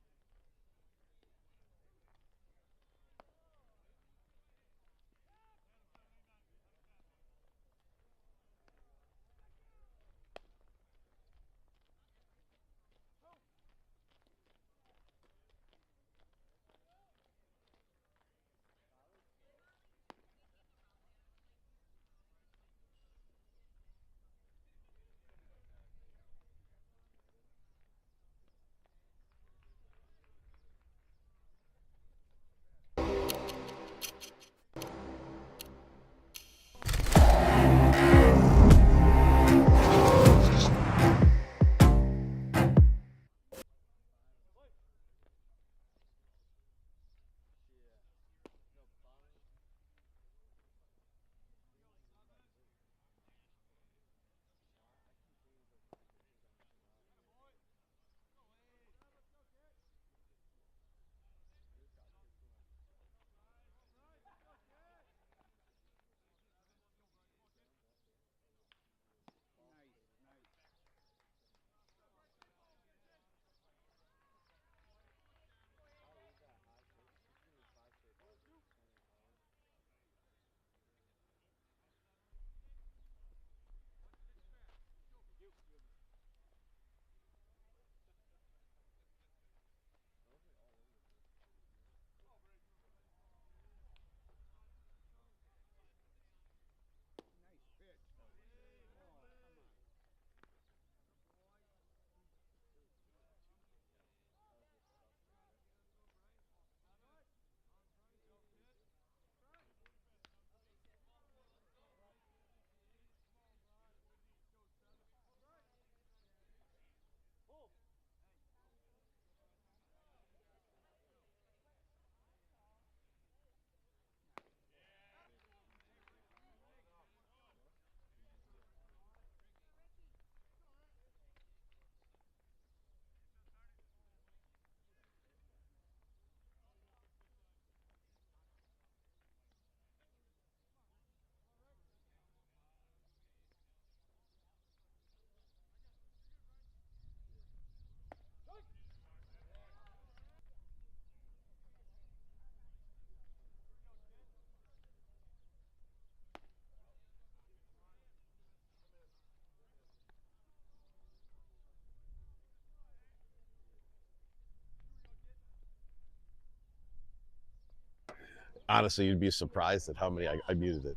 Honestly, you'd be surprised at how many I muted it.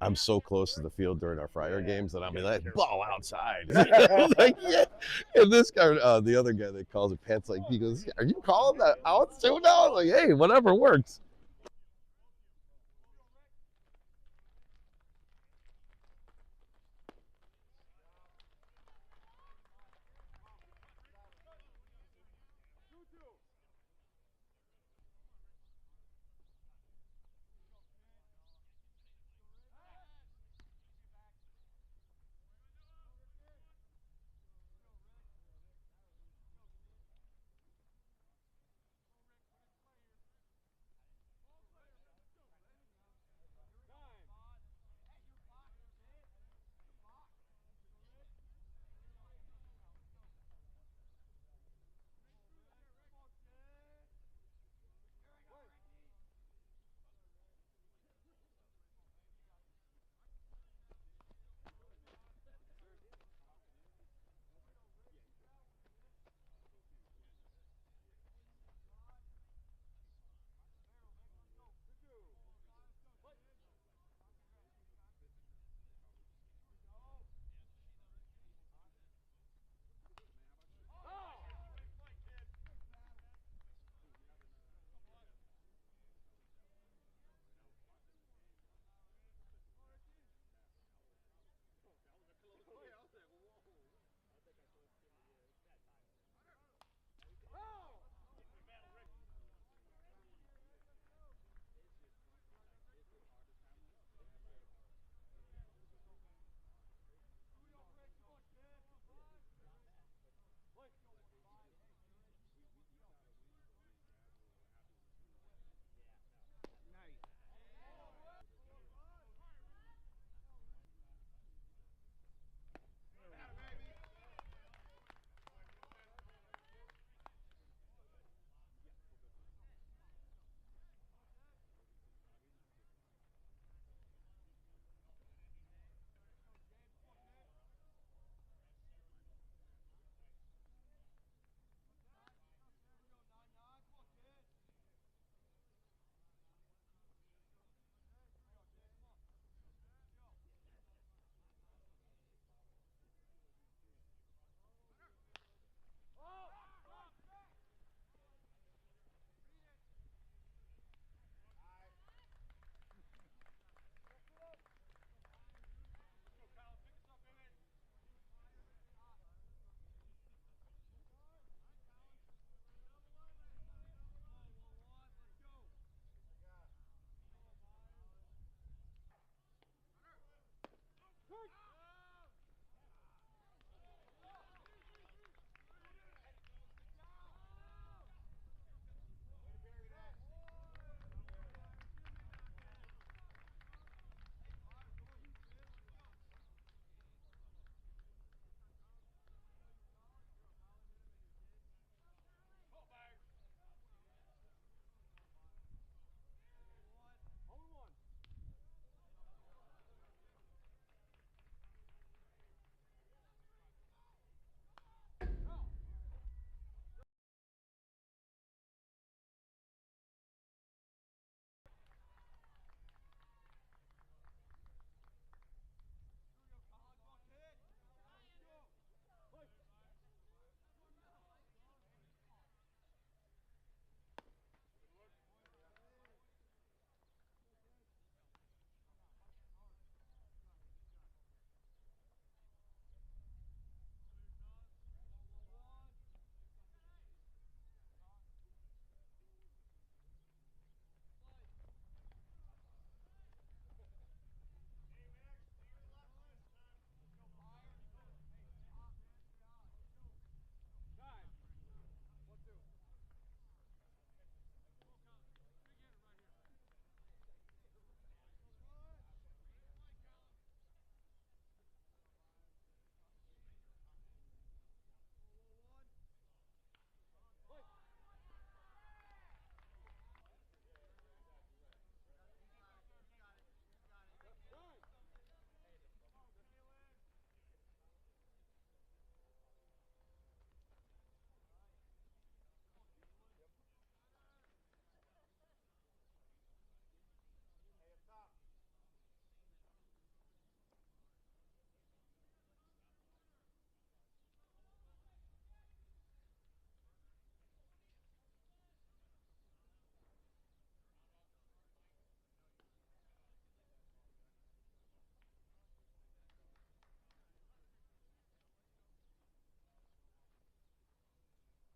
I'm so close to the field during our Friar games that I'm like, ball outside. Like, yeah. And this guy, the other guy that calls it, Pat's like, he goes, are you calling that out too now? I was like, hey, whatever works.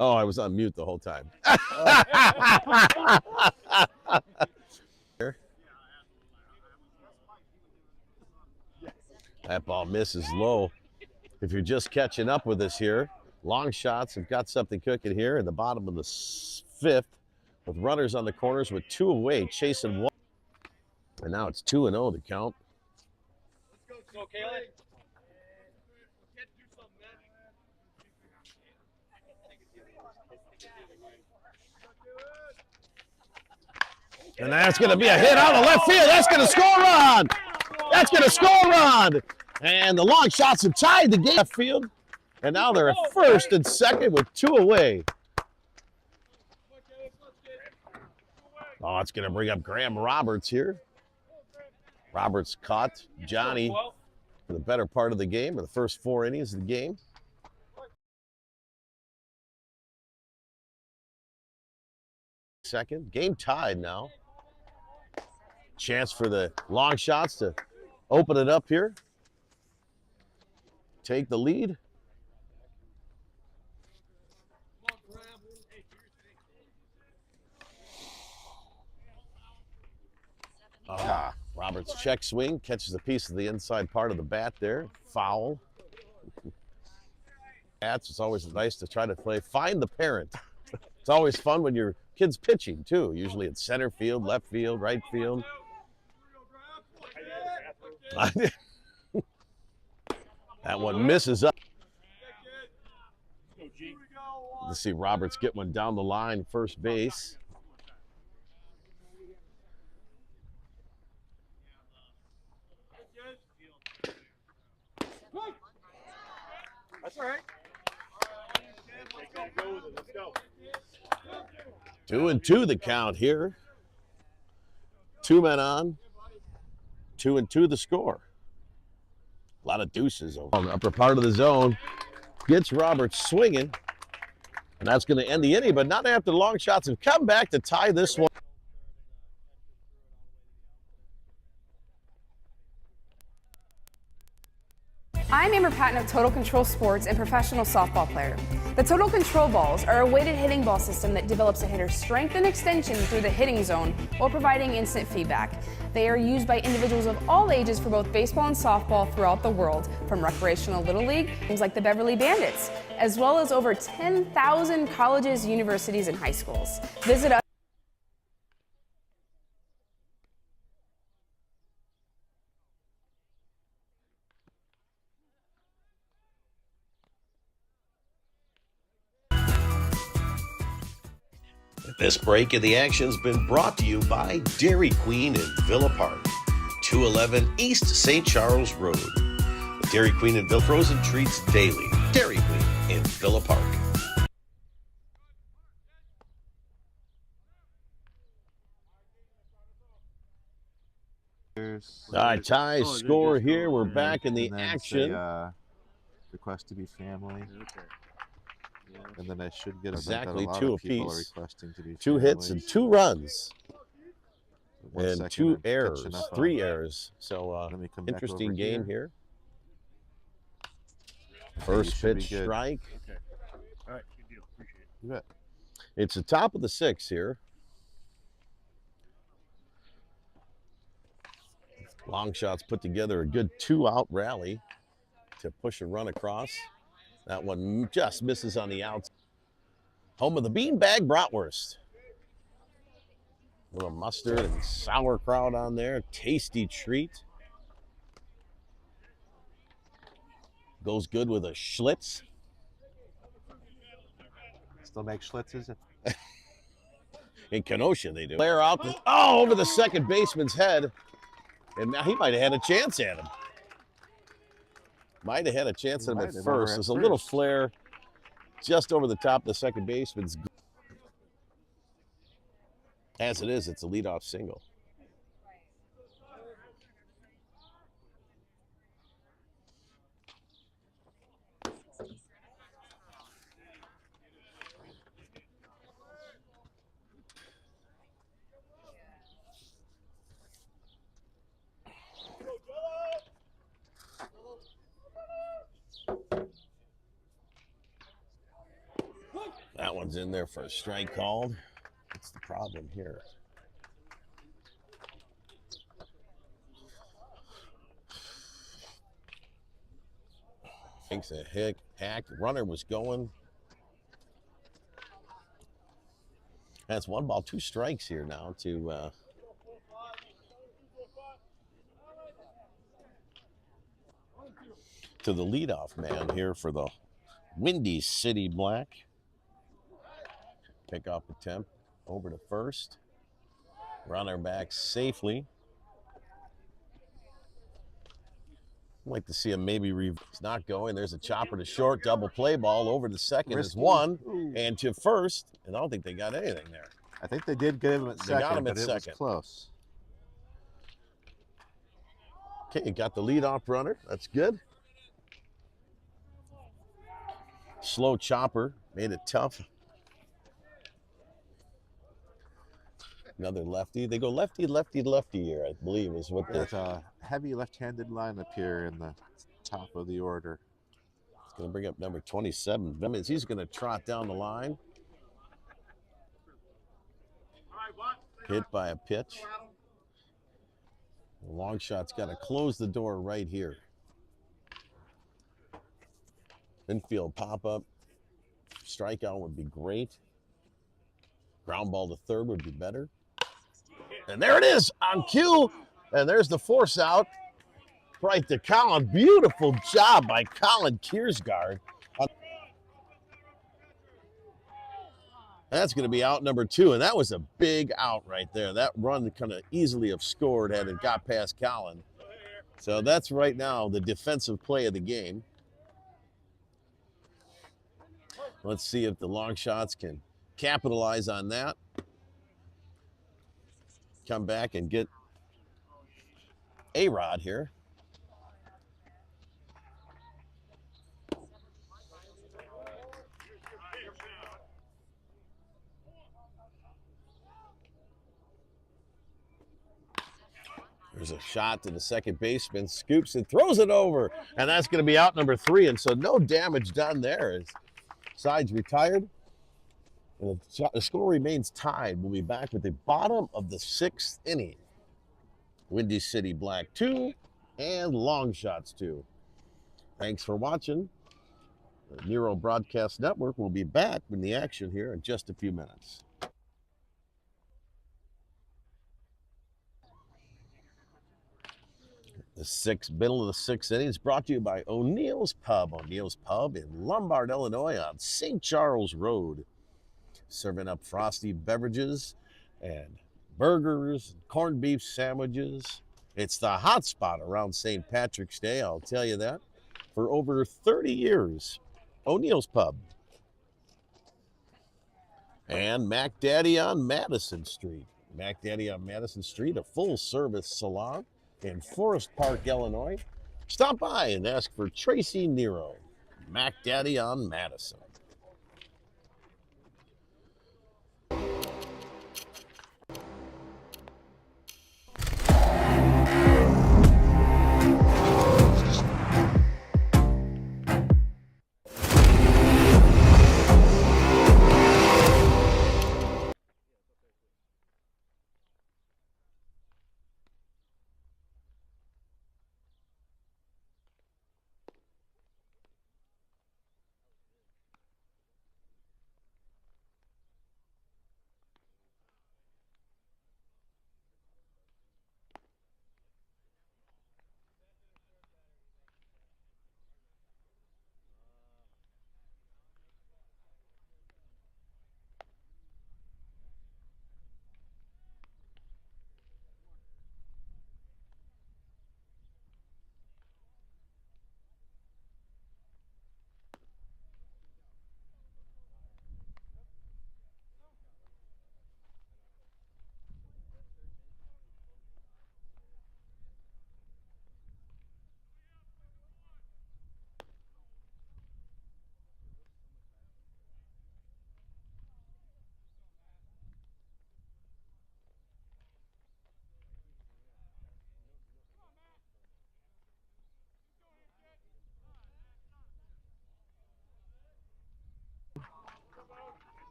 Oh, I was on mute the whole time. That ball misses low. If you're just catching up with us here, long shots have got something cooking here in the bottom of the fifth with runners on the corners with 2 away, chasing 1. And now it's 2-0 to count. Let's go, Caleb. And that's going to be a hit out of left field. That's going to score a run. That's going to score a run. And the long shots have tied the game left field. And now they're at first and second with 2 away. Oh, it's going to bring up Graham Roberts here. Roberts caught Johnny for the better part of the game, or the first 4 innings of the game. Second, game tied now. Chance for the long shots to open it up here. Take the lead. Roberts check swing, catches a piece of the inside part of the bat there. Foul. It's always nice to try to find the parent. It's always fun when your kid's pitching too. Usually it's center field, left field, right field. That one misses up. Let's see Roberts get one down the line, first base. That's all right. Let's go. 2-2 the count here. 2 men on. 2-2 the score. A lot of deuces over the upper part of the zone. Gets Roberts swinging. And that's going to end the inning, but not after the long shots have come back to tie this one. I'm Amber Patton of Total Control Sports and professional softball player. The Total Control balls are a weighted hitting ball system that develops a hitter's strength and extension through the hitting zone while providing instant feedback. They are used by individuals of all ages for both baseball and softball throughout the world, from recreational Little League, teams like the Beverly Bandits, as well as over 10,000 colleges, universities, and high schools. Visit us. This break in the action's been brought to you by Dairy Queen in Villa Park, 211 East St. Charles Road. The Dairy Queen in Villa, frozen treats daily. Dairy Queen in Villa Park. All right, tie score here. We're back in the action. Request to be family. And then I should get exactly a 2 apiece. 2 hits and 2 runs. And 2 errors, 3 errors. So interesting game here. First pitch strike. Okay. All right, good deal. Appreciate it. You bet. It's the top of the 6th here. Long shots put together a good 2-out rally to push a run across. That one just misses on the outs. Home of the beanbag bratwurst. A little mustard and sauerkraut on there. Tasty treat. Goes good with a Schlitz. Still make Schlitzes? In Kenosha, they do. Player out, over the second baseman's head. And now he might have had a chance at him. Might have had a chance at him at first. There's a little flare just over the top of the second baseman's. As it is, it's a leadoff single. That in there for a strike called. What's the problem here? Takes a hack. Runner was going. That's 1 ball, 2 strikes here now to the leadoff man here for the Windy City Black. Pickoff attempt over to first. Runner back safely. I'd like to see him maybe it's not going. There's a chopper to short, double play ball over to second is one, and to first, and I don't think they got anything there. I think they did get him at second, got him at but it second. was close. Okay, you got the leadoff runner. That's good. Slow chopper, made it tough. Another lefty. They go lefty, lefty, lefty here, I believe, is what There's a heavy left-handed lineup here in the top of the order. It's going to bring up number 27. Vimmins, he's going to trot down the line. Hit by a pitch. The long shot's got to close the door right here. Infield pop-up. Strikeout would be great. Ground ball to third would be better. And there it is on cue. And there's the force out right to Colin. Beautiful job by Colin Kiersgaard. That's going to be out number 2. And that was a big out right there. That run kind of easily have scored had it got past Colin. So that's right now the defensive play of the game. Let's see if the long shots can capitalize on that. Come back and get A-Rod here. There's a shot to the second baseman, scoops and throws it over, and that's going to be out number 3, and so no damage done there. As sides retired, and the score remains tied. We'll be back with the bottom of the 6th inning. Windy City Black 2 and Long Shots 2. Thanks for watching. The Nero Broadcast Network will be back in the action here in just a few minutes. The middle of the 6th inning is brought to you by O'Neill's Pub. O'Neill's Pub in Lombard, Illinois on St. Charles Road. Serving up frosty beverages and burgers, corned beef sandwiches. It's the hot spot around St. Patrick's Day, I'll tell you that. For over 30 years, O'Neill's Pub. And Mac Daddy on Madison Street. Mac Daddy on Madison Street, a full-service salon in Forest Park, Illinois. Stop by and ask for Tracy Nero. Mac Daddy on Madison.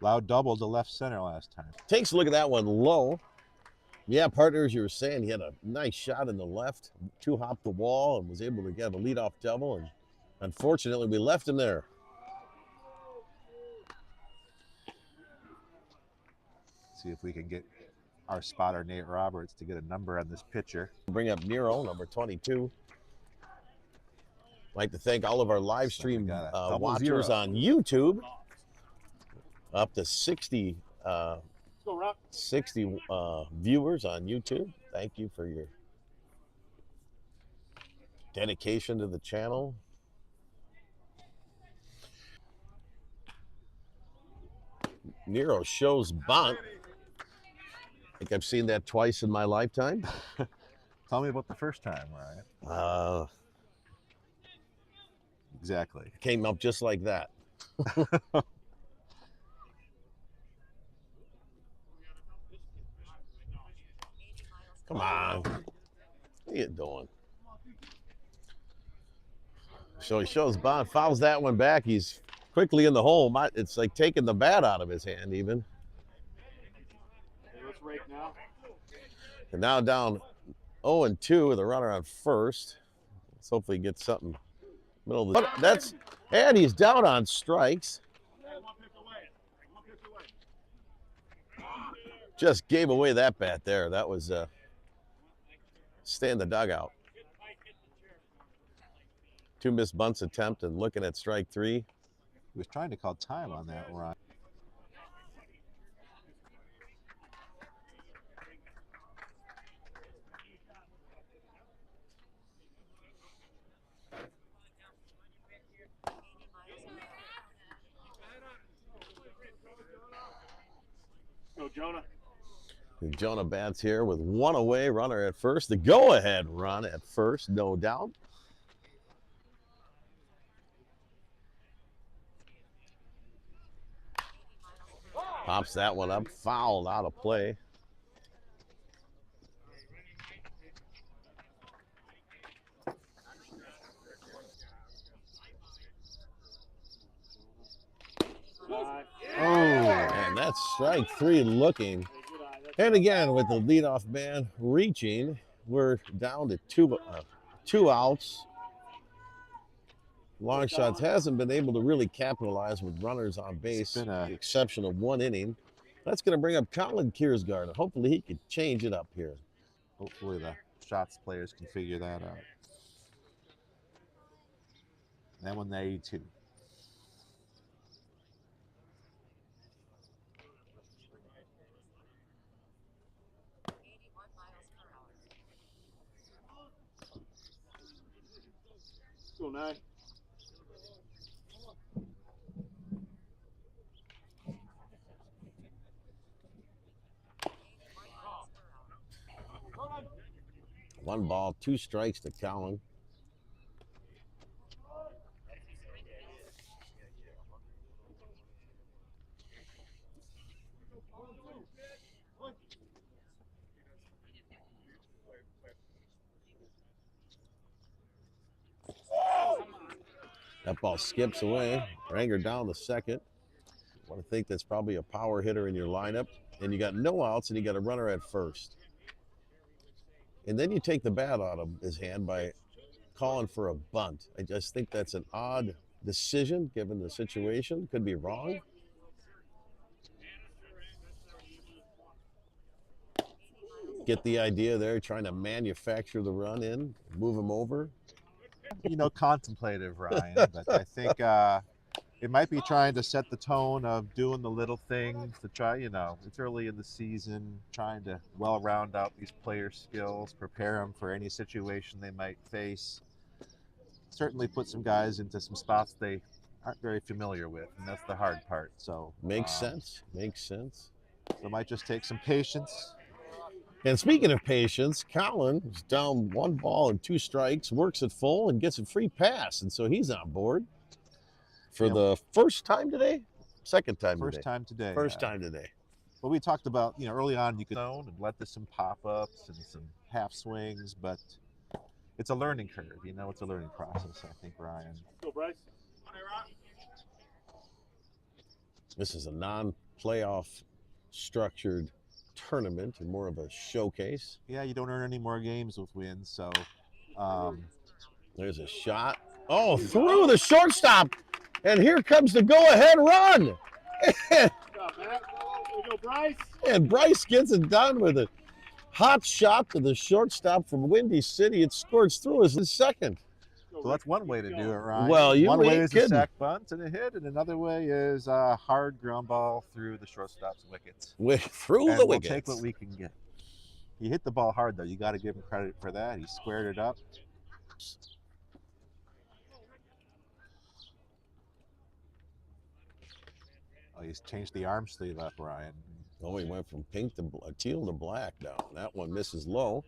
Loud double to left center last time. Takes a look at that one low. Yeah, partner, as you were saying, he had a nice shot in the left, two-hopped the wall, and was able to get a leadoff double. And unfortunately, we left him there. See if we can get our spotter, Nate Roberts, to get a number on this pitcher. Bring up Nero, number 22. I'd like to thank all of our live stream watchers on YouTube. Up to 60 viewers on YouTube. Thank you for your dedication to the channel. Nero shows bunt. I think I've seen that twice in my lifetime. Tell me about the first time, Ryan. Exactly. Came up just like that. Come on. What are you doing? So he shows bunt, fouls that one back. He's quickly in the hole. It's like taking the bat out of his hand even. Let's rake now. And now down 0-2 with a runner on first. Let's hopefully get something middle of the. And he's down on strikes. Just gave away that bat there. That was stay in the dugout. 2 missed bunts attempt and looking at strike 3. He was trying to call time on that, Ryan. Go, Jonah. And Jonah bats here with 1 away, runner at first. The go-ahead run at first, no doubt. Pops that one up, fouled out of play. And that's strike 3 looking. And again, with the leadoff man reaching, we're down to two outs. Long shots hasn't been able to really capitalize with runners on base, with the exception of 1 inning. That's going to bring up Colin Kiersgaard. Hopefully he can change it up here. Hopefully the shots players can figure that out. And that one, the 82. Go, 9. One ball, 2 strikes to Colin. That ball skips away. Ranger down the second. I want to think that's probably a power hitter in your lineup. And you got no outs and you got a runner at first. And then you take the bat out of his hand by calling for a bunt. I just think that's an odd decision given the situation. Could be wrong. Get the idea there, trying to manufacture the run in, move him over. You know, contemplative, Ryan, but I think it might be trying to set the tone of doing the little things to try, you know, it's early in the season, trying to well round out these players' skills, prepare them for any situation they might face. Certainly put some guys into some spots they aren't very familiar with, and that's the hard part. So makes sense. Makes sense. So it might just take some patience. And speaking of patience, Colin is down 1 ball and 2 strikes, works it full and gets a free pass, and so he's on board for the first time today. Second time today. First time today. First time today. Well, we talked about, you know, early on you could zone and let this some pop-ups and some half swings, but it's a learning curve. You know, it's a learning process, I think, Ryan. Go, Bryce. This is a playoff structured tournament and more of a showcase. Yeah, you don't earn any more games with wins, so There's a shot. Oh, through the shortstop. And here comes the go-ahead run. And Bryce gets it done with a hot shot to the shortstop from Windy City. It scores through as the second. so that's one way to do it, Ryan. Well, you one way ain't is kidding. a sac bunt and a hit, and another way is a hard ground ball through the shortstop's wickets. Through And the we'll wickets. take what we can get. He hit the ball hard, though. You got to give him credit for that. He squared it up. Oh, he's changed the arm sleeve up, Ryan. Oh, he went from pink to teal to black now. That one misses low.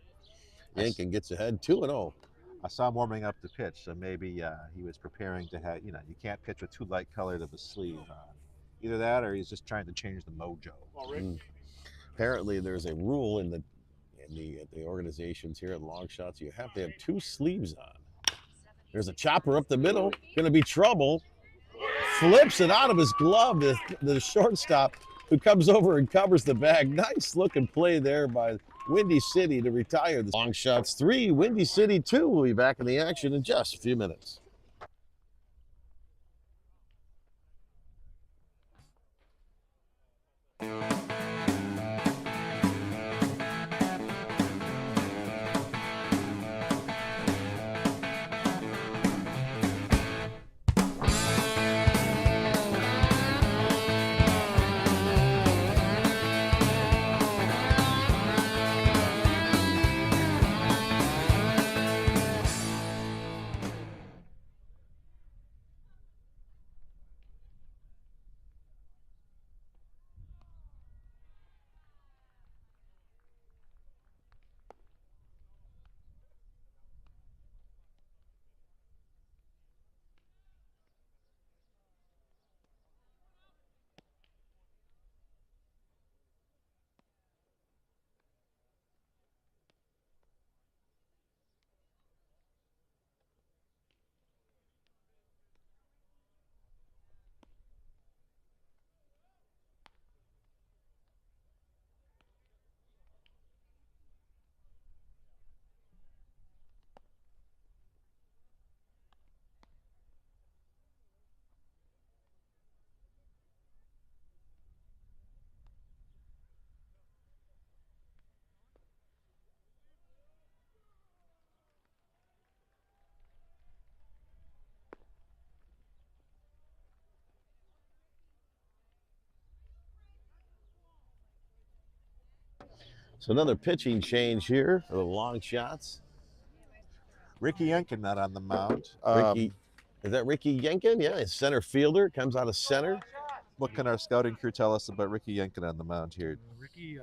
Yankin gets ahead 2-0. I saw him warming up the pitch, so maybe he was preparing to have, you can't pitch with too light colored of a sleeve on. Either that or he's just trying to change the mojo. Apparently, there's a rule in the organizations here at Long Shots. You have to have 2 sleeves on. There's a chopper up the middle. Going to be trouble. Flips it out of his glove. The shortstop who comes over and covers the bag. Nice looking play there by Windy City to retire the Long Shots 3, Windy City 2. We'll be back in the action in just a few minutes. So another pitching change here for the Long Shots. Ricky Yankin not on the mound. Is that Ricky Yankin? Yeah, it's center fielder. Comes out of center. What can our scouting crew tell us about Ricky Yankin on the mound here? Ricky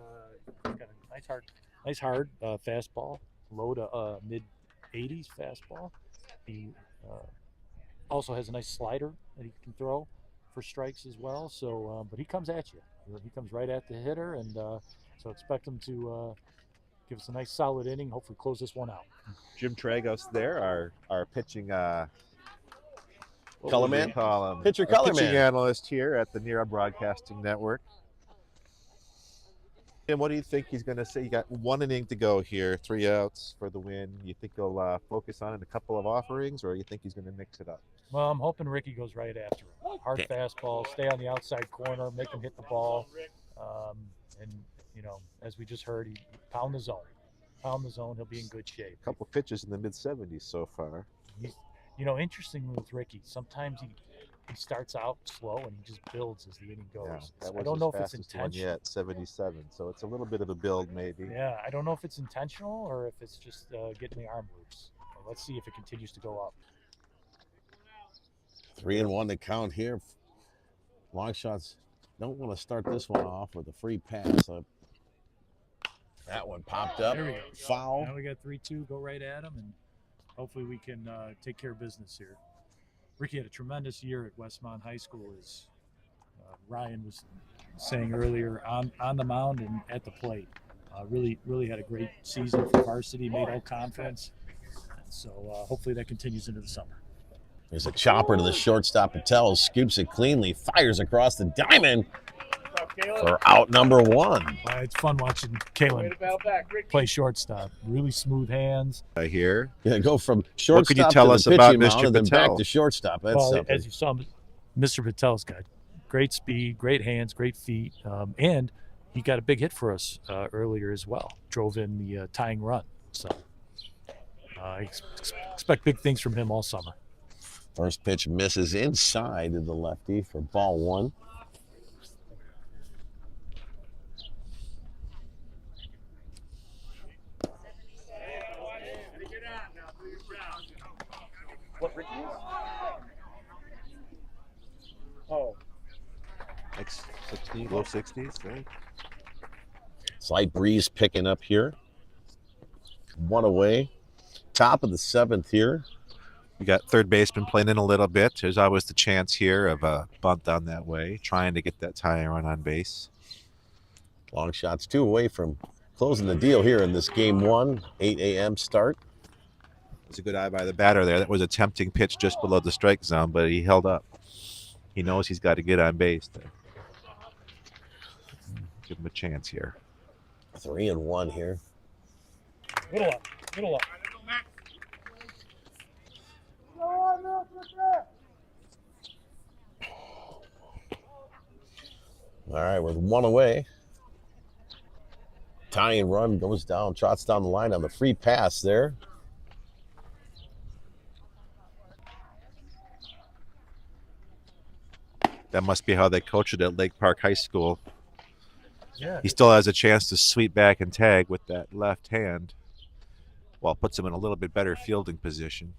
got a nice hard fastball, low to mid 80s fastball. He also has a nice slider that he can throw for strikes as well. So, but he comes at you. He comes right at the hitter, and so expect him to give us a nice solid inning. Hopefully, close this one out. Jim Tragos there, our pitching Color man? Pitcher Our color pitching man. analyst here at the Nero Broadcasting Network. And what do you think he's going to say? You got 1 inning to go here, 3 outs for the win. You think he'll focus on a couple of offerings, or you think he's going to mix it up? Well, I'm hoping Ricky goes right after him. Hard fastball, stay on the outside corner, make him hit the ball. And, as we just heard, he pound the zone. Pound the zone, he'll be in good shape. A couple pitches in the mid-70s so far. Interestingly with Ricky, sometimes he starts out slow and he just builds as the inning goes. Yeah, I don't know if it's intentional. Yet, 77. So it's a little bit of a build, maybe. Yeah, I don't know if it's intentional or if it's just getting the arm loose. Let's see if it continues to go up. 3-1 to count here. Long Shots don't want to start this one off with a free pass. That one popped up. There we go. Foul. Now we got 3-2. Go right at him, and hopefully we can take care of business here. Ricky had a tremendous year at Westmont High School, as Ryan was saying earlier, on the mound and at the plate. Really had a great season for varsity, made all conference. And so hopefully that continues into the summer. There's a chopper to the shortstop. Patel scoops it cleanly, fires across the diamond. for out number one. It's fun watching Kalen play shortstop. Really smooth hands. Here. Yeah, go from What shortstop could you tell to us the about pitching mound Mr. and then back Patel? to shortstop. That's Well, something. as you saw, Mr. Patel's got great speed, great hands, great feet, and he got a big hit for us earlier as well. Drove in the tying run. So I expect big things from him all summer. First pitch misses inside to the lefty for ball one. Oh. Like 60, low 60s, right? Slight breeze picking up here. One away. Top of the seventh here. We got third baseman playing in a little bit. There's always the chance here of a bunt down that way, trying to get that tying run on base. Long shots, 2 away from closing the deal here in this game one, 8 a.m. start. It's a good eye by the batter there. That was a tempting pitch just below the strike zone, but he held up. He knows he's got to get on base to give him a chance here. 3-1 here. Middle up. Middle up. All right, with 1 away. Tying run goes down, trots down the line on the free pass there. That must be how they coach it at Lake Park High School. Yeah. He still has a chance to sweep back and tag with that left hand. Well, puts him in a little bit better fielding position.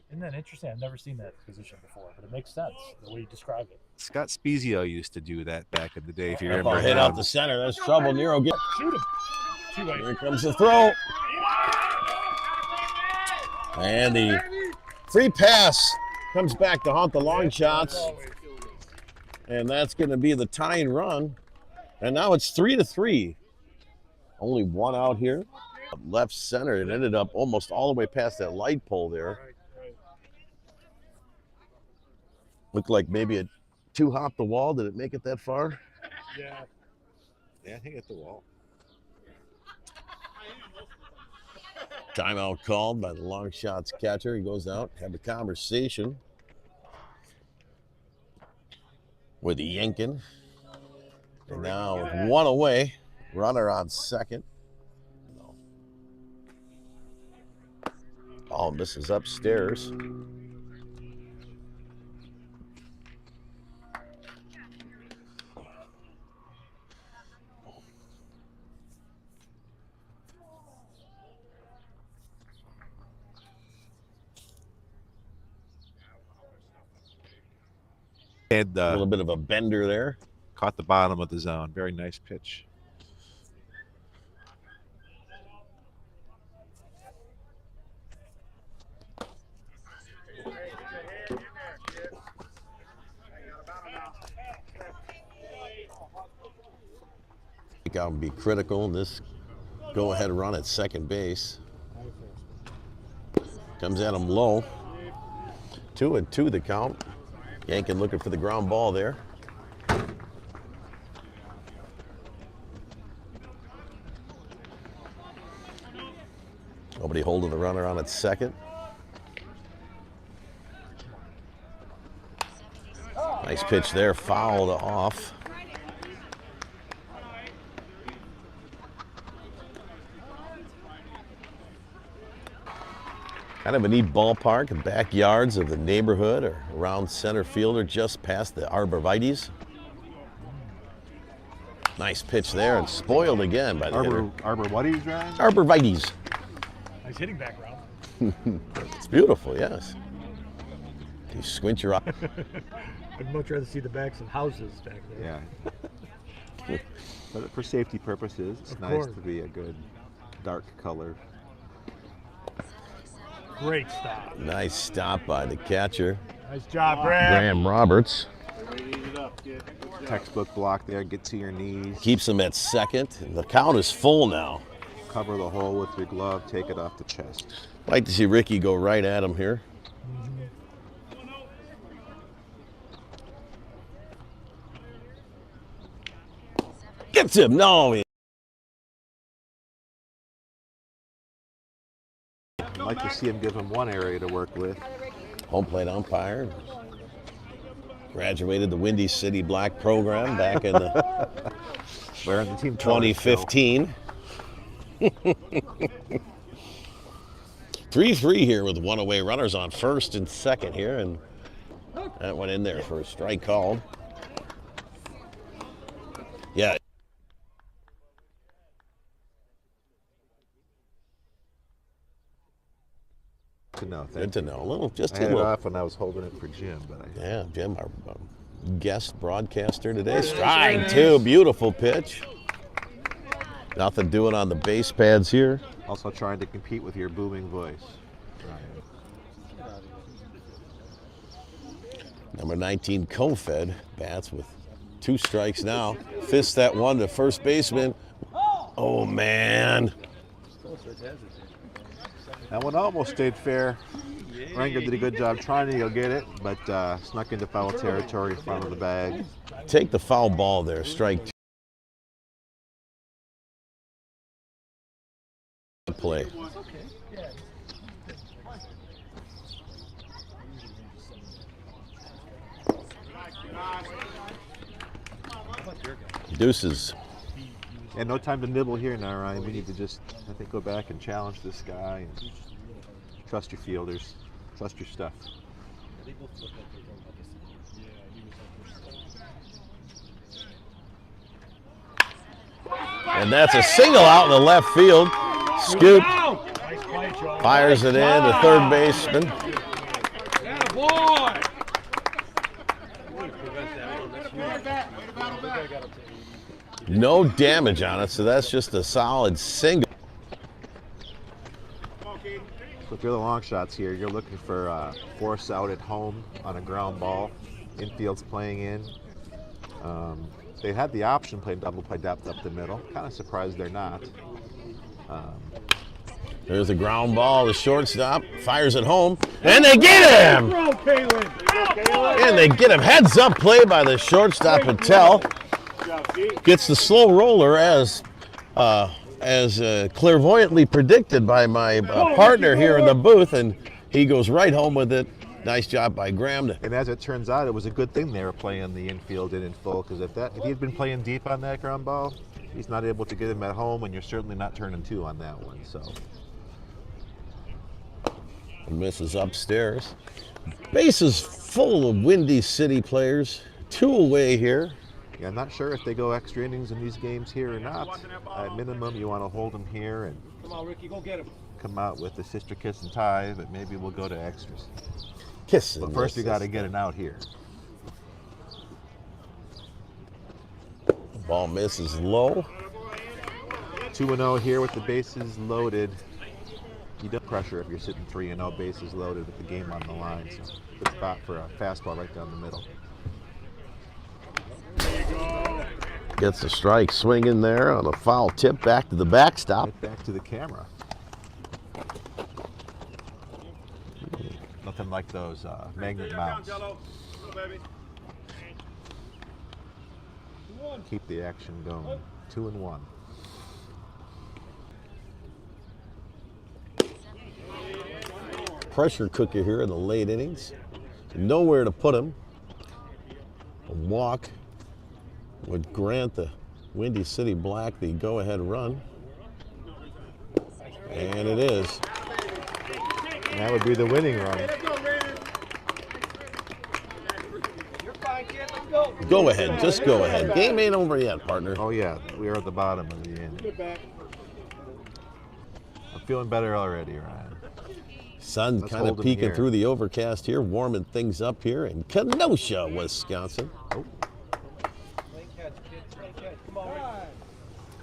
Isn't that interesting? I've never seen that position before, but it makes sense the way you describe it. Scott Spezio used to do that back in the day, if you Ball remember hit him. out the center. There's trouble. Nero gets. Shoot him. Two-way. Here comes the throw. And the free pass comes back to haunt the long shots. And that's going to be the tying run. And now it's 3-3. Only 1 out here. Left center. It ended up almost all the way past that light pole there. Looked like maybe it 2-hopped the wall. Did it make it that far? Yeah. Yeah, I think at the wall. Timeout called by the long shots catcher. He goes out, have a conversation with Yankin. And now with 1 away, runner on second. Ball misses upstairs. And A little bit of a bender there. caught the bottom of the zone. Very nice pitch. I think I'll be critical in this go-ahead run at second base. Comes at him low. 2-2 the count. Yankin looking for the ground ball there. Nobody holding the runner on at second. Nice pitch there, fouled off. Kind of a neat ballpark, and backyards of the neighborhood or around center field or just past the arborvitaes. Nice pitch there and spoiled again by the hitter. Arbor what he's running? Arborvitaes. Nice hitting background. It's beautiful, yes. You squint your eye. I'd much rather see the backs of houses back there. Yeah. But for safety purposes, it's Of nice course. to be a good dark color. Great stop. Nice stop by the catcher, Nice job, Graham. Graham Roberts. Textbook block there, get to your knees, Keeps him at second. The count is full now. cover the hole with your glove, take it off the chest. Like to see Ricky go right at him here. Gets him. No. I'd like to see him give him one area to work with. Home plate umpire. Graduated the Windy City Black program back in the Wearing the team 2015. 3-3 here with one away runners on first and second here, and that went in there for a strike called. Yeah. To know. Good to know. A little, just I a had it little. off when I was holding it for Jim, but Yeah, Jim, our guest broadcaster today. Strike two, beautiful pitch. Nothing doing on the base pads here. also trying to compete with your booming voice. Number 19, Kofed, bats with 2 strikes now. Fists that one to first baseman. Oh, man. That one almost stayed fair. Ranger did a good job trying to go get it, but snuck into foul territory in front of the bag. Take the foul ball there, strike 2. Play. Deuces. And no time to nibble here now, Ryan. We need to just, I think, go back and challenge this guy and trust your fielders, trust your stuff. And that's a single out in the left field. Scoop. Fires it in to third baseman. No damage on it, so that's just a solid single. So if you're the long shots here, you're looking for force out at home on a ground ball. Infield's playing in. They had the option playing double play depth up the middle. Kind of surprised they're not. There's a ground ball, the shortstop fires it home, and they get him! And they get him. Heads up play by the shortstop Patel. Gets the slow roller as clairvoyantly predicted by my partner here in the booth, and he goes right home with it. Nice job by Graham. And as it turns out, it was a good thing they were playing the infield in full, because if he had been playing deep on that ground ball, he's not able to get him at home, and you're certainly not turning 2 on that one. So. And misses upstairs. Bases full of Windy City players. 2 away here. Yeah, I'm not sure if they go extra innings in these games here or not. At minimum, you want to hold them here and come out with the sister kiss and tie, but maybe we'll go to extras. Kissing. But first, we got to get it out here. Ball misses low. 2-0 here with the bases loaded. You don't pressure if you're sitting 3-0, bases loaded with the game on the line. So good spot for a fastball right down the middle. Gets a strike swinging there on a foul tip back to the backstop. Get back to the camera. Nothing like those magnet mounts. Keep the action going. 2-1. Pressure cooker here in the late innings. Nowhere to put him. A walk would grant the Windy City Black the go-ahead run. And it is. And that would be the winning run. Go ahead, just go ahead. Game ain't over yet, partner. Oh yeah, we are at the bottom of the inning. I'm feeling better already, Ryan. Sun Let's kind of hold him peeking here. through the overcast here, warming things up here in Kenosha, Wisconsin. Oh.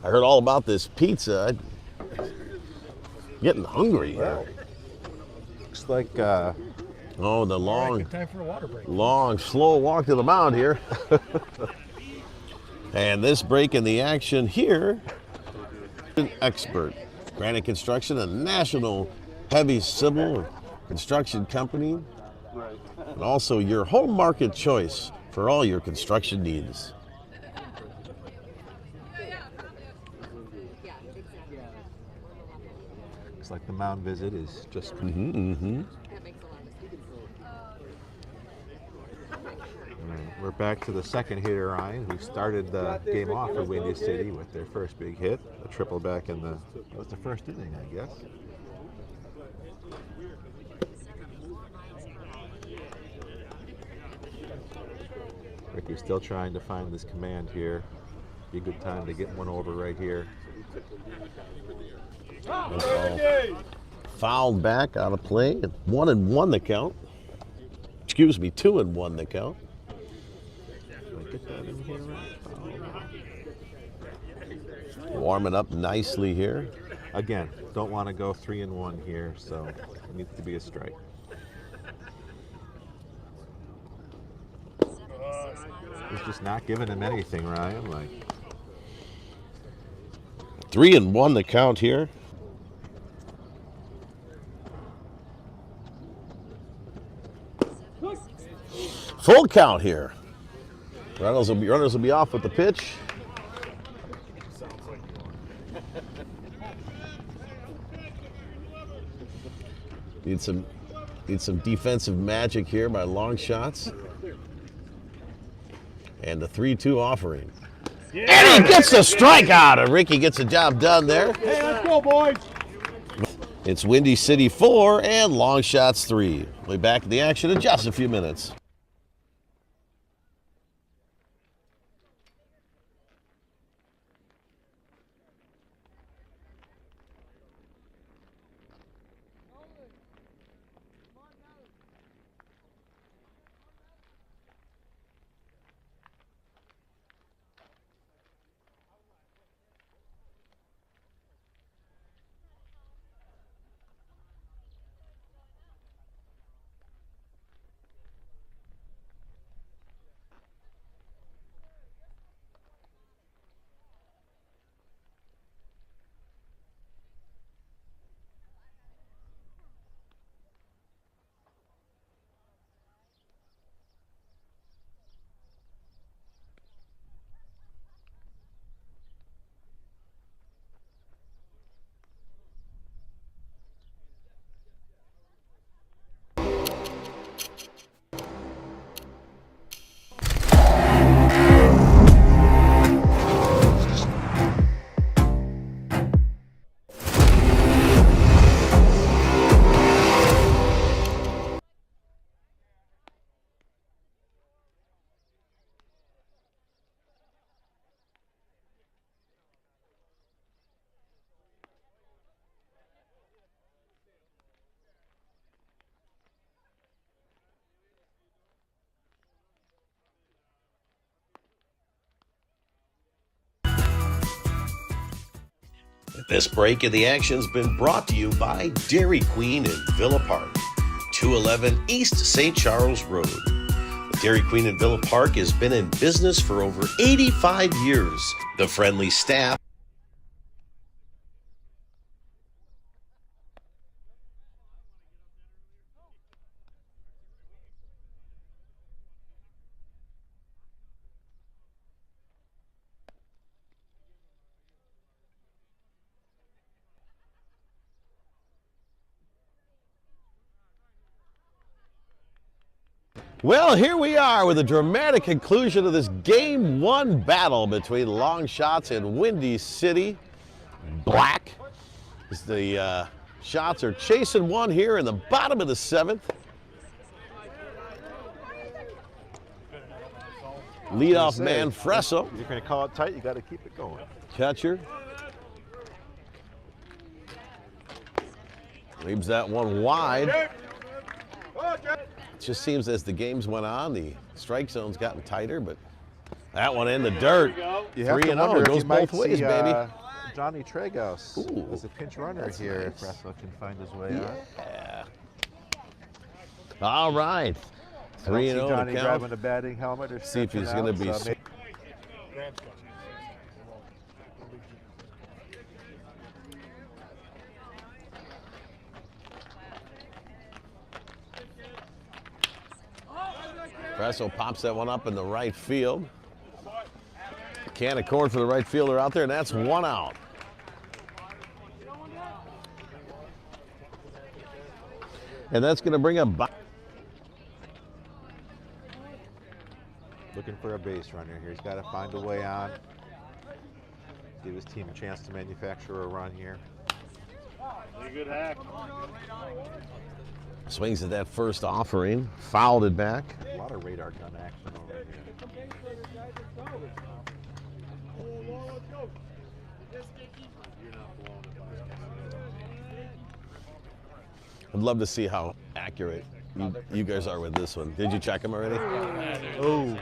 I heard all about this pizza. Getting hungry here. Looks like Oh, the long, Time for a water break. long, slow walk to the mound here. And this break in the action here, an expert. Granite Construction, a national heavy civil construction company, and also your home market choice for all your construction needs. Looks like the mound visit is just. We're back to the second hitter, Ryan, who started the game off for Windy City with their first big hit, a triple back in that was the first inning, I guess. Ricky's still trying to find this command here. Be a good time to get one over right here. Fouled back out of play. 1-1 the count. Excuse me, 2-1 the count. Get that in here, right? Warming up nicely here. Again, don't want to go 3-1 here, so it needs to be a strike. He's just not giving him anything, Ryan. Like 3-1 the count here. Full count here. Runners will be off with the pitch. Need some defensive magic here by long shots. And the 3-2 offering. Yeah. And he gets a strikeout, and Ricky gets the job done there. Hey, let's go, boys. It's Windy City 4 and long shots 3. We'll be back in the action in just a few minutes. This break of the action has been brought to you by Dairy Queen in Villa Park, 211 East St. Charles Road. The Dairy Queen in Villa Park has been in business for over 85 years. The friendly staff. Well, here we are with a dramatic conclusion of this Game 1 battle between Long Shots and Windy City. Black. As the Shots are chasing one here in the bottom of the 7th. Leadoff man Fresso. You're going to call it tight, you got to keep it going. Catcher. Leaves that one wide. It just seems as the games went on, the strike zone's gotten tighter, but that one in the dirt. 3-0 goes both ways, baby. Johnny Tragos is a pinch runner here if Russell can find his way out. Yeah. All right. 3-0 Johnny to grabbing count. a batting helmet or See if he's going to be. Fresso pops that one up in the right field. Can of corn for the right fielder out there, and that's one out. And that's going to bring up. Looking for a base runner here. He's got to find a way on. Give his team a chance to manufacture a run here. Good hack. Swings at that first offering, fouled it back. A lot of radar gun action over here. I'd love to see how accurate you guys are with this one. Did you check them already? Oh.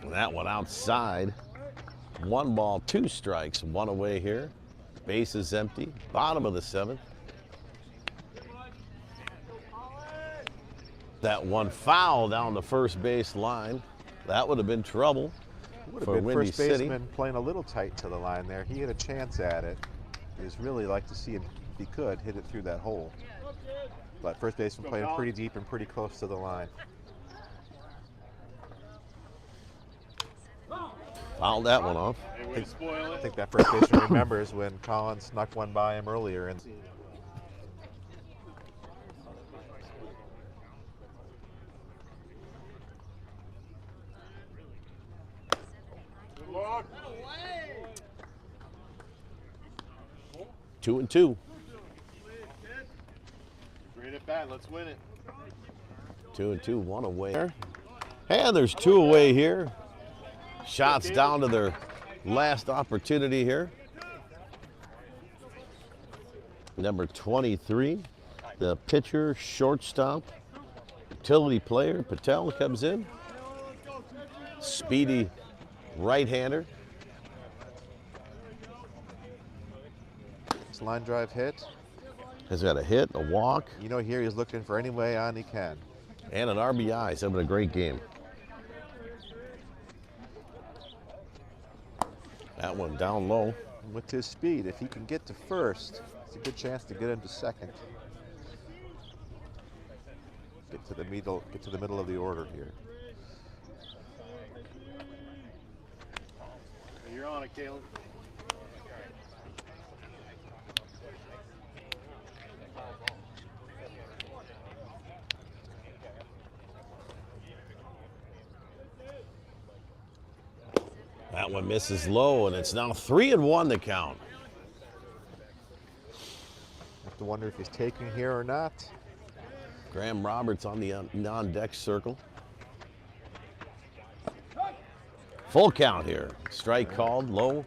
That one outside. 1 ball, 2 strikes, 1 away here. Base is empty. Bottom of the 7th. That one foul down the first base line. That would have been trouble Would have for been Windy first City. baseman playing a little tight to the line there. He had a chance at it. He'd really like to see him, if he could, hit it through that hole. But first baseman playing pretty deep and pretty close to the line. Fouled that one off. I think that first baseman remembers when Collins snuck one by him earlier. And Two and two. Great at bat. Let's win it. 2 and 2, 1 away. And there's 2 away here. Shots down to their last opportunity here. Number 23, the pitcher, shortstop, utility player, Patel comes in. Speedy right-hander. this line drive hit. Has got a hit, a walk, You know, here he's looking for any way on he can. and an RBI. He's having a great game. That one down low. And with his speed, if he can get to first, it's a good chance to get into second. Get to the middle of the order here. You're on it, Caleb. That one misses low, and it's now 3-1 the count. Have to wonder if he's taking here or not. Graham Roberts on the non-deck circle. Full count here. Strike called, low.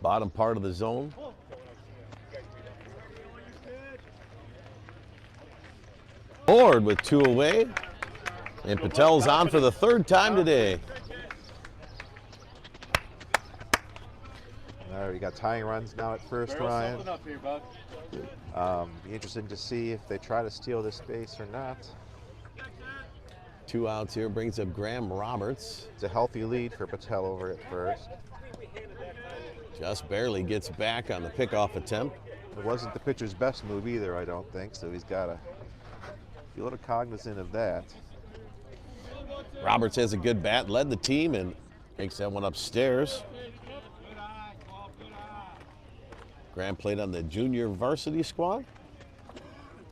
Bottom part of the zone. Ford with 2 away. And Patel's on for the 3rd time today. All right, we got tying runs now at first, Ryan. Something up here, bud. Be interesting to see if they try to steal this base or not. 2 outs here, brings up Graham Roberts. It's a healthy lead for Patel over at first. Just barely gets back on the pickoff attempt. It wasn't the pitcher's best move either, I don't think, so he's got to be a little cognizant of that. Roberts has a good bat, led the team, and takes that one upstairs. Graham played on the junior varsity squad.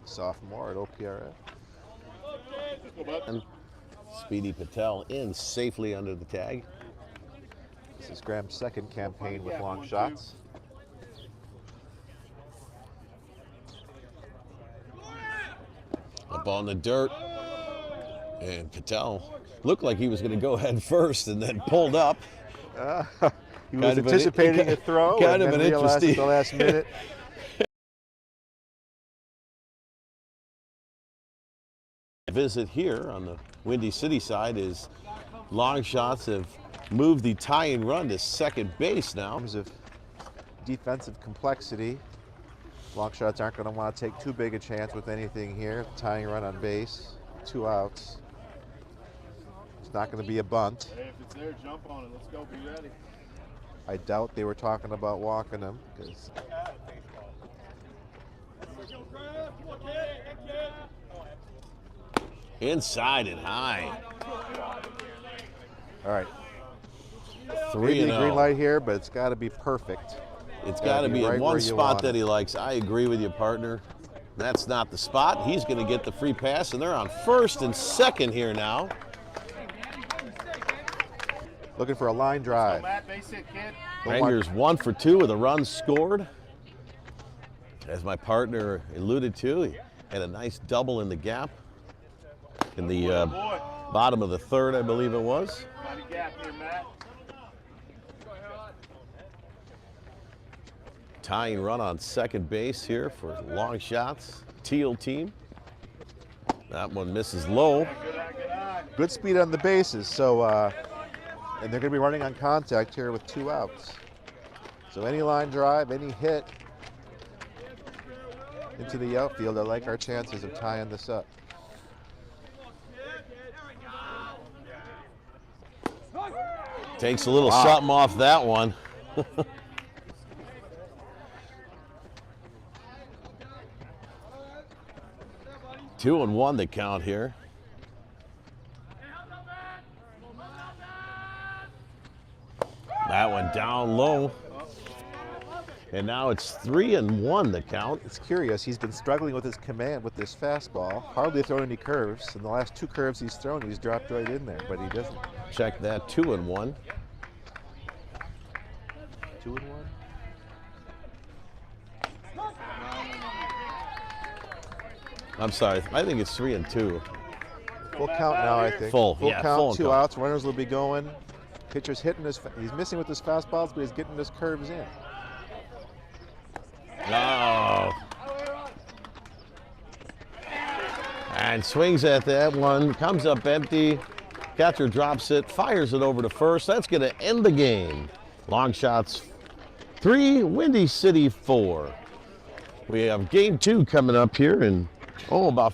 Sophomore at OPRF. And Speedy Patel in safely under the tag. This is Graham's second campaign with long shots. Up on the dirt. And Patel looked like he was going to go head first and then pulled up. He was anticipating a throw kind and of then an realized interesting at the last minute. Visit here on the Windy City side is long shots have moved the tying run to second base now. In terms of defensive complexity, long shots aren't going to want to take too big a chance with anything here. Tying run on base, 2 outs. It's not going to be a bunt. Hey, if it's there, jump on it. Let's go. Be ready. I doubt they were talking about walking him because Inside and high. All right. 3 Maybe and the green 0. light here, but it's got to be perfect. It's got to be right in where one you spot want that it. he likes. I agree with you, partner. That's not the spot. He's going to get the free pass, and they're on first and second here now. Looking for a line drive. Matt, basic kid. Rangers 1 for 2 with a run scored. As my partner alluded to, he had a nice double in the gap in the bottom of the third, I believe it was. Got a gap here, Matt. Tying run on second base here for long shots. Teal team. That one misses low. Good speed on the bases, so and they're going to be running on contact here with 2 outs. So any line drive, any hit into the outfield, I like our chances of tying this up. Takes a little something off that one. 2-1 the count here. That one down low. And now it's 3-1 the count. It's curious, he's been struggling with his command with this fastball. Hardly thrown any curves. In the last 2 curves he's thrown, he's dropped right in there, but he doesn't. Check that, 2-1. 2-1. I'm sorry, I think it's 3-2. Full count now, I think. Full, yeah, count, full 2 count. outs. Runners will be going. Pitcher's hitting he's missing with his fastballs, but he's getting his curves in. Oh. And swings at that one, comes up empty. Catcher drops it, fires it over to first. That's going to end the game. Long shots 3, Windy City 4. We have game 2 coming up here in about